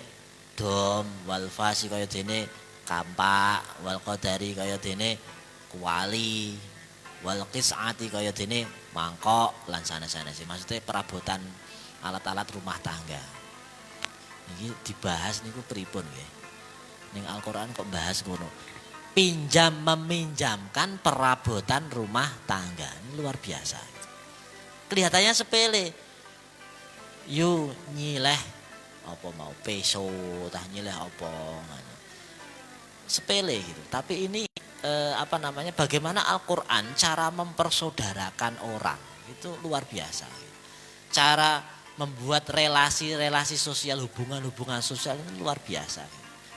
dom, wal fasi kaya dene kampak, wal qadari kaya dene kuali, wal qis'ati kaya dene mangkok lan sanes-sanes. Maksudnya perabotan alat-alat rumah tangga. Ini dibahas niku pripun nggih. Ning Al-Qur'an kok bahas ngono. Pinjam meminjamkan perabotan rumah tangga. Ini luar biasa. Kelihatannya sepele. Yu nyileh apa mau peso tah nyileh apa sepele gitu. Tapi ini bagaimana Al-Qur'an cara mempersaudarakan orang itu luar biasa. Cara membuat relasi-relasi sosial, hubungan-hubungan sosial ini luar biasa.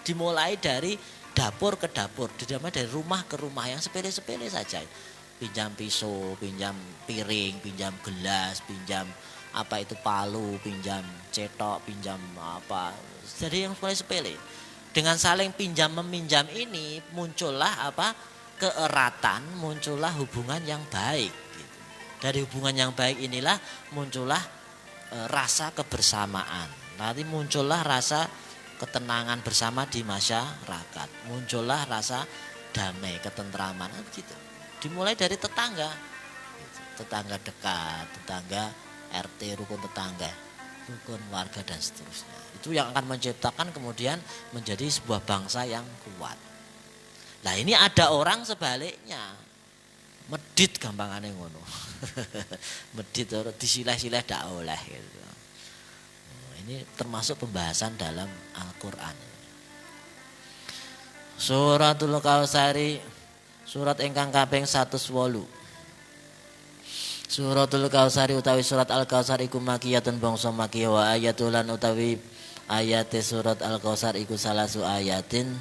Dimulai dari dapur ke dapur, dimulai dari rumah ke rumah yang sepele-sepele saja. Pinjam pisau, pinjam piring, pinjam gelas, pinjam palu, pinjam cetok, pinjam apa. Jadi yang mulai sepele. Dengan saling pinjam meminjam ini muncullah keeratan, muncullah hubungan yang baik. Gitu. Dari hubungan yang baik inilah muncullah rasa kebersamaan. Nanti muncullah rasa ketenangan bersama di masyarakat. Muncullah rasa damai, ketentraman gitu. Dimulai dari tetangga. Tetangga dekat, tetangga RT, rukun tetangga, rukun warga dan seterusnya. Itu yang akan menciptakan kemudian menjadi sebuah bangsa yang kuat. Nah, ini ada orang sebaliknya. Medit gampangane ngono. Medit disileh-sileh dak oleh gitu. Ini termasuk pembahasan dalam Al-Qur'an. Suratul Kautsari, surat ingkang kaping 108. Suratul Kautsari utawi surat Al-Kautsar iku makiyatun bangsa makiyah wa ayatul lan utawi ayate surat Al-Kautsar iku salasu ayatin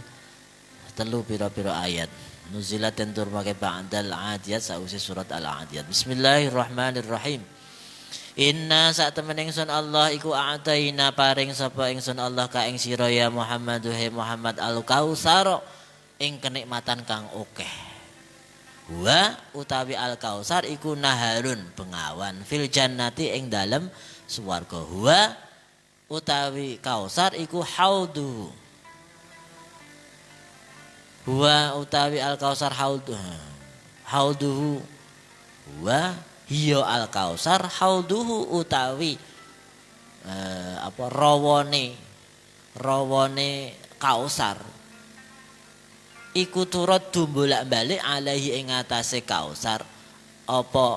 telu pira-pira ayat. Nuzilat den turmake ba'dal adiyat sause surat Al-Adiyat. Bismillahirrahmanirrahim. Inna sak temen ingsun Allah iku a'taina paring sapa ingsun Allah ka ing sira ya Muhammad Muhammad Al-Kautsar ing kenikmatan kang akeh. Wa utawi Al-Kautsar iku naharun bengawan fil jannati ing dalem swarga. Wa utawi Kautsar iku haudu. Wa utawi Al-Kautsar hauduhu. Wa hiya Al-Kautsar hauduhu utawi rawone Kautsar iku turut bolak-balik alaihi ing atase Kautsar apa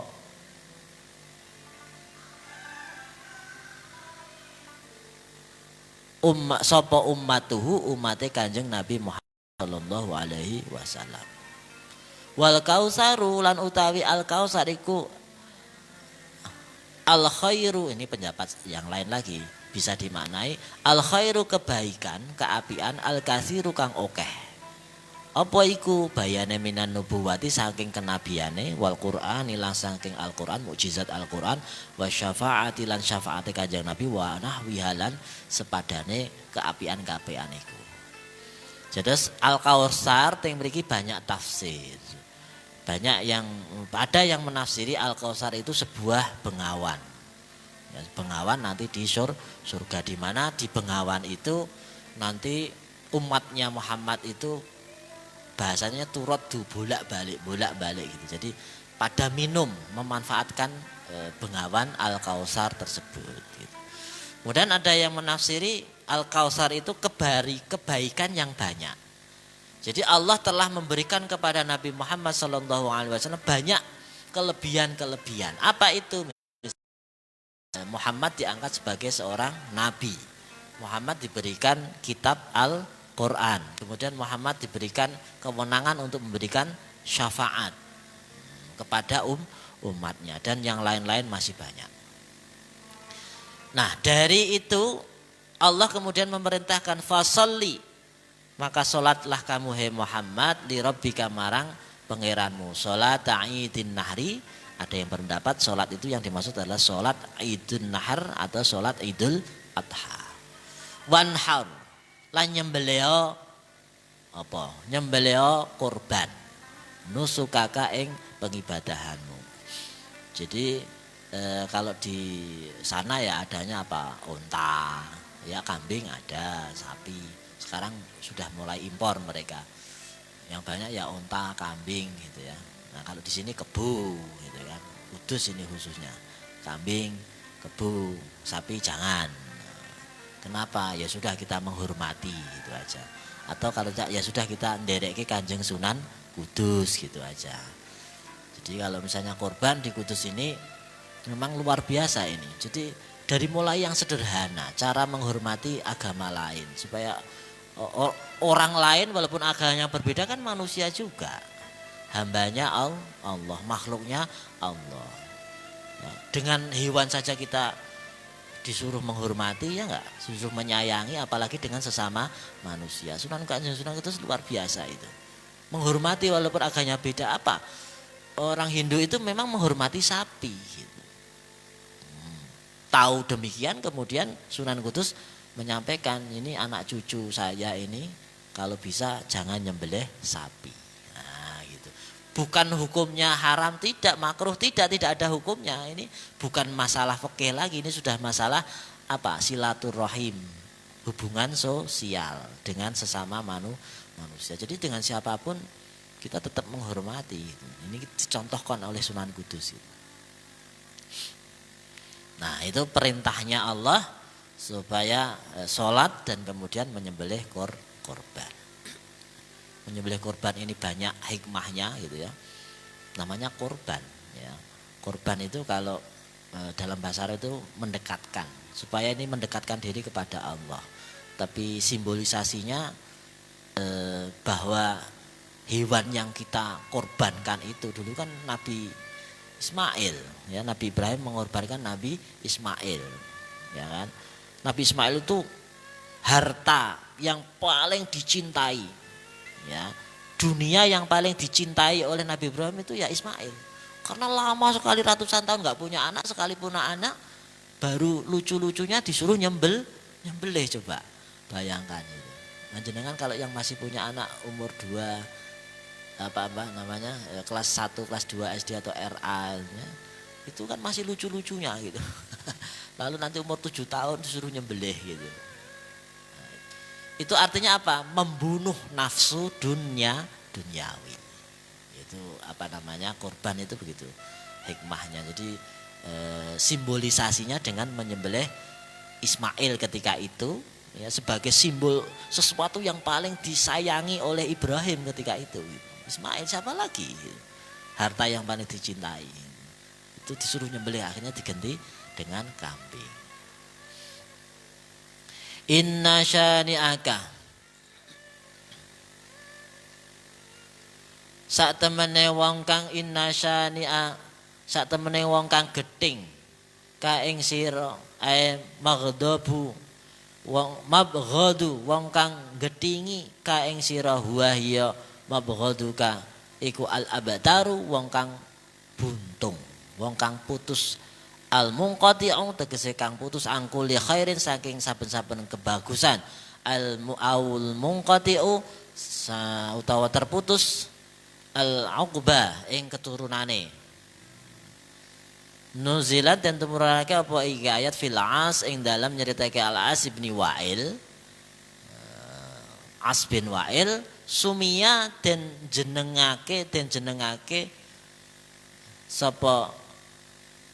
ummatuhu umate Kanjeng Nabi Muhammad sallallahu alaihi wasallam. Wal Kautsaru lan utawi Al-Kautsar iku al khairu, ini pendapat yang lain lagi bisa dimaknai al khairu kebaikan, keapian, al katsiru kang akeh. Apa iku bayane minan nubuwati saking kenabiane wal Qur'ani lan saking Al-Qur'an mukjizat Al-Qur'an wa syafaati lan syafaate Kanjeng Nabi wa nahwihalan sepadane keapian-keapian iku. Jadi Al-Kautsar teng mriki banyak tafsir. Banyak yang ada yang menafsiri Al-Kautsar itu sebuah bengawan. Ya, bengawan nanti di surga, di mana di bengawan itu nanti umatnya Muhammad itu bahasanya turut bolak-balik gitu. Jadi pada minum memanfaatkan bengawan Al-Kautsar tersebut gitu. Kemudian ada yang menafsiri Al-Kautsar itu kebaikan yang banyak. Jadi Allah telah memberikan kepada Nabi Muhammad SAW banyak kelebihan-kelebihan. Apa itu? Muhammad diangkat sebagai seorang nabi. Muhammad diberikan kitab Al-Quran. Kemudian Muhammad diberikan kewenangan untuk memberikan syafaat kepada umatnya. Dan yang lain-lain masih banyak. Nah, dari itu Allah kemudian memerintahkan fasolli. Maka solatlah kamu hai Muhammad li rabbika marang pangeranmu. Solat Idin Nahri. Ada yang berpendapat solat itu yang dimaksud adalah solat Idul Nahar atau solat Idul Adha. Wanhar lan nyembelih apa? Nyembelih kurban. Nusukaka ing pengibadahanmu. Jadi kalau di sana ya adanya apa? Unta, ya kambing ada, sapi. Sekarang sudah mulai impor mereka. Yang banyak ya unta, kambing gitu ya. Nah, kalau di sini kebu gitu kan. Kudus ini khususnya. Kambing, kebu, sapi jangan. Kenapa? Ya sudah kita menghormati gitu aja. Atau kalau ya sudah kita ndereke Kanjeng Sunan Kudus gitu aja. Jadi kalau misalnya korban di Kudus ini memang luar biasa ini. Jadi dari mulai yang sederhana, cara menghormati agama lain supaya orang lain walaupun agamanya berbeda kan manusia juga, hambanya Allah, makhluknya Allah. Ya, dengan hewan saja kita disuruh menghormati, ya enggak, disuruh menyayangi, apalagi dengan sesama manusia. Sunan Kanjeng Sunan itu luar biasa itu, menghormati walaupun agamanya beda. Apa orang Hindu itu memang menghormati sapi gitu. Tahu demikian kemudian Sunan Kudus menyampaikan, ini anak cucu saya ini kalau bisa jangan nyembelih sapi. Nah, gitu. Bukan hukumnya haram, tidak, makruh, tidak ada hukumnya. Ini bukan masalah fikih lagi, ini sudah masalah apa? Silaturahim, hubungan sosial dengan sesama manusia. Jadi dengan siapapun kita tetap menghormati. Ini dicontohkan oleh Sunan Kudus. Nah, itu perintahnya Allah supaya sholat dan kemudian menyembelih korban. Menyembelih korban ini banyak hikmahnya gitu ya. Namanya korban ya. Korban itu kalau dalam bahasa Arab itu mendekatkan, supaya ini mendekatkan diri kepada Allah. Tapi simbolisasinya bahwa hewan yang kita korbankan itu dulu kan Nabi Ismail, ya, Nabi Ibrahim mengorbankan Nabi Ismail, ya kan? Nabi Ismail itu harta yang paling dicintai, ya, dunia yang paling dicintai oleh Nabi Ibrahim itu ya Ismail, karena lama sekali ratusan tahun nggak punya anak, sekali punya anak baru lucu-lucunya disuruh nyembelih, coba bayangkan itu. Nah, jenengan kalau yang masih punya anak umur 2 namanya kelas 1, kelas 2 SD atau RA ya, itu kan masih lucu-lucunya gitu. Lalu nanti umur 7 tahun disuruh nyembelih gitu. Nah, itu artinya apa? Membunuh nafsu duniawi. Itu apa namanya? Korban itu begitu hikmahnya. Jadi simbolisasinya dengan menyembelih Ismail ketika itu ya, sebagai simbol sesuatu yang paling disayangi oleh Ibrahim ketika itu gitu. Ismail siapa lagi? Harta yang paling dicintai. Itu disuruh nyembelih, akhirnya diganti dengan kambing. Inna syani'aka, sak temene wong kang inna syani'a, sak temene wong kang gething ka ing sira ae maghdabu wong mabghadu, wong kang gethingi ka ing sira huwa hiya mabghaduka iku al abtaru, wong kang buntung, wong kang putus, al munqati'u tegese kang putus, angkuli khairin saking saben-saben kebagusan, al mu'aul munqati'u utawa terputus, al uqba ing keturunane. Nuzilat dan tumurake apa iki ayat fil As ing dalam nyeritake Al As bin Wa'il, As bin Wa'il sumia den jenengake sapa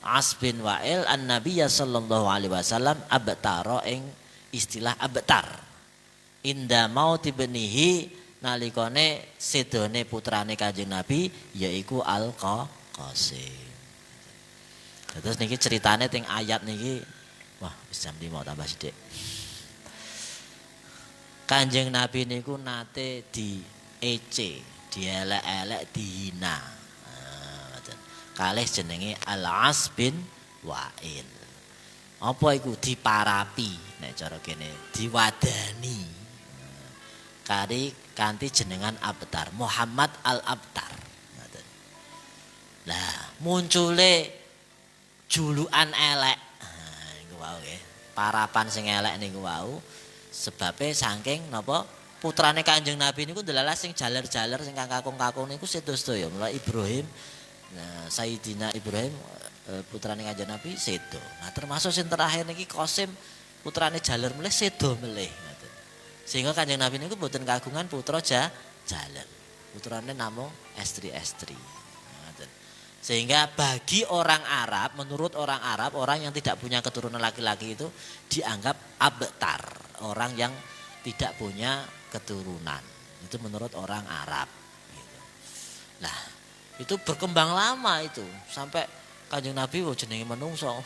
As bin Wa'il an Nabiya sallallahu alaihi wasallam abtara ing istilah abtar inda mauti benihi nalikane sedone putrane Kanjeng Nabi yaiku Al Qasim. Terus niki ceritane teng ayat niki, wah wis jam 5 tambah sithik. Kanjeng Nabi niku nate diece, dielek-elek, dihina. Kalih jenenge Al-As bin Wa'il. Apa iku? Diparapi, nek cara kene, diwadani. Kanthi jenengan Abtar, Muhammad Al-Abtar. Lah, muncule julukan elek. Nah, niku wau nggih. Parapan sing elek niku wau. Sebabe saking napa putrane Kanjeng Nabi niku ndelalah sing jaler-jaler sing kakung-kakung niku sedo-sedo ya. Mulai Ibrahim, nah Sayyidina Ibrahim putrane Kanjeng Nabi sedo. Nah termasuk sing terakhir niki Qasim putrane jaler melih sedo melih ngoten. Sehingga Kanjeng Nabi niku mboten kagungan putra jaler. Putrane namung estri-estri. Ngoten. Sehingga bagi orang Arab, menurut orang Arab, orang yang tidak punya keturunan laki-laki itu dianggap abtar, orang yang tidak punya keturunan. Itu menurut orang Arab. Gitu. Nah, itu berkembang lama itu sampai Kanjeng Nabi jenenge menungso.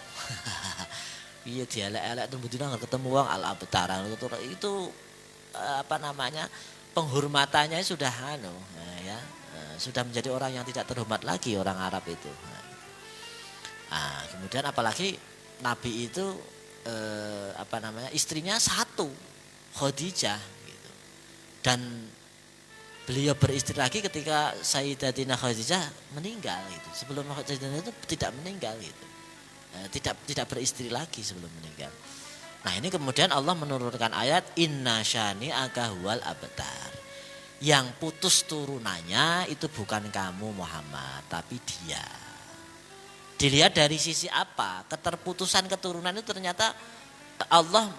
Iya dielek-elek tembung dina ketemu wong al-abtar itu apa namanya penghormatannya sudah ya sudah menjadi orang yang tidak terhormat lagi orang Arab itu. Kemudian apalagi Nabi itu apa namanya istrinya satu Khadijah gitu. Dan beliau beristri lagi ketika Sayyidatina Khadijah meninggal gitu. Sebelum Khadijah itu tidak meninggal gitu. Tidak beristri lagi sebelum meninggal. Nah ini kemudian Allah menurunkan ayat inna syani akahual abtar. Yang putus turunannya itu bukan kamu Muhammad tapi dia. Dilihat dari sisi apa? Keterputusan keturunan itu ternyata Allah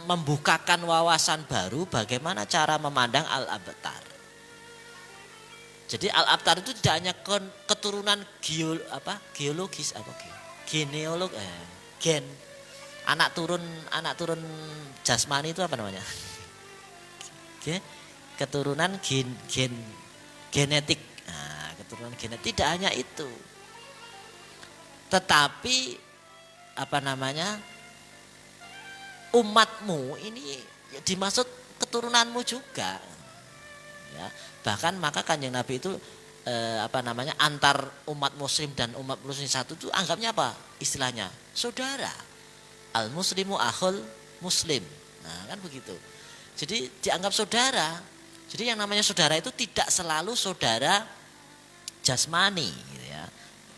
membukakan wawasan baru bagaimana cara memandang al-abtar. Jadi al-abtar itu tidak hanya keturunan geologis genealog gen anak turun jasmani itu apa namanya? Keturunan genetik. Nah, keturunan genetik tidak hanya itu. Tetapi apa namanya? Umatmu ini dimaksud keturunanmu juga. Ya, bahkan maka Kanjeng Nabi itu apa namanya antar umat muslim dan umat muslim satu itu anggapnya apa istilahnya saudara al muslimu akhul muslim. Nah kan begitu, jadi dianggap saudara. Jadi yang namanya saudara itu tidak selalu saudara jasmani gitu ya,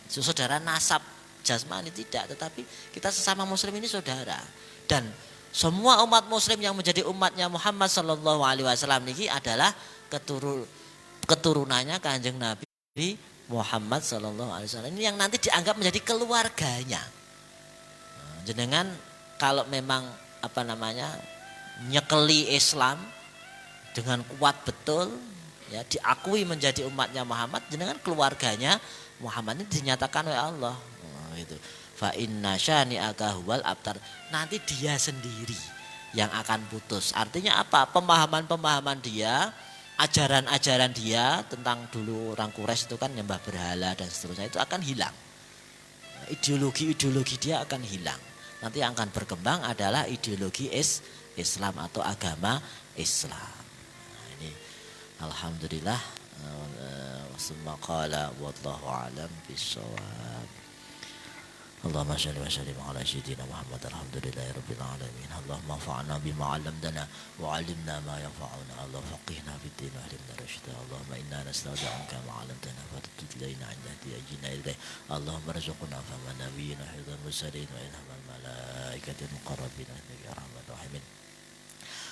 saudara nasab jasmani tidak, tetapi kita sesama muslim ini saudara. Dan semua umat muslim yang menjadi umatnya Muhammad sallallahu alaihi wasallam ini adalah keturunannya Kanjeng Nabi Muhammad sallallahu alaihi wasallam ini yang nanti dianggap menjadi keluarganya. Jenengan kalau memang apa namanya nyekeli Islam dengan kuat betul ya diakui menjadi umatnya Muhammad, jenengan keluarganya Muhammad ini dinyatakan oleh Allah. Gitu. Fa inna syani'aka huwal abtar. Nanti dia sendiri yang akan putus. Artinya apa? Pemahaman-pemahaman dia, ajaran-ajaran dia tentang dulu orang Quraisy itu kan nyembah berhala dan seterusnya itu akan hilang. Ideologi-ideologi dia akan hilang. Nanti yang akan berkembang adalah ideologi Islam atau agama Islam. Nah, ini alhamdulillah summa qala wallahu a'lam bissawab. Allahumma shalli wa sallim ala sayyidina Muhammad alhamdulillahi rabbil alamin. Allahumma anfa'na bima 'allamtana wa 'allimna ma yanfa'una. Allah faqihna fid din wa 'allimna rusyda. Allahumma inna nastaudi'uka ma 'allamtana wa tut ilaina 'inda ihtiyajina ilayh. Allahumma arzuqna fahma nabiyyina hifdzal mursalin wa ilhamal malaikatil muqarrabin ya rahmatur rahimin.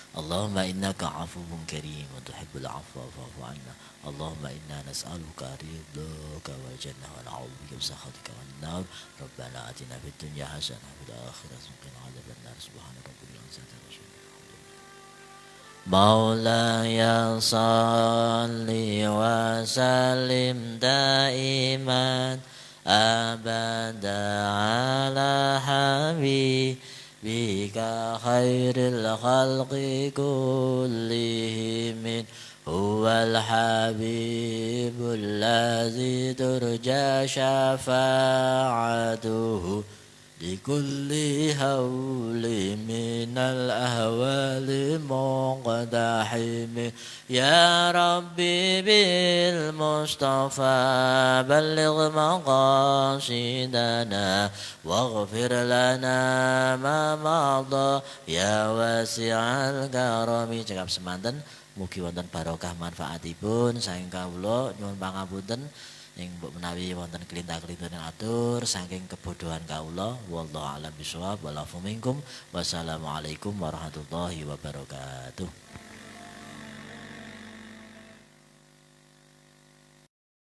Allahumma innaka afuwwun karim wa tuhibbul afwa fa'fu 'anna. Allahumma inna nas'aluka ridhaka wal jannah wa na'udzubika min sakhatika wan nar. Rabbana atina fid dunya hasanah wa fil akhirati hasanah wa qina adzaban nar. Subhana rabbika rabbil izzati amma yasifun. Maulaya salli wa sallim daiman abada ala habibika khairil khalqi kullihim. Huwal habibul ladzi turja syafa'atuhu likulli hawli minal ahwali muqdahim. Ya Rabbi bil Mustafa balligh maqasidana waghfir lana ma madha ya wasi'al karami. Cekap semanten mugi wonten barokah manfaatipun saking kawula nyuwun pangapunten ing mbok menawi wonten kelinta-kelinten atur saking kebodohan kawula. Wallahu a'lam bishawab. Walafu minkum. Wassalamualaikum warahmatullahi wabarakatuh.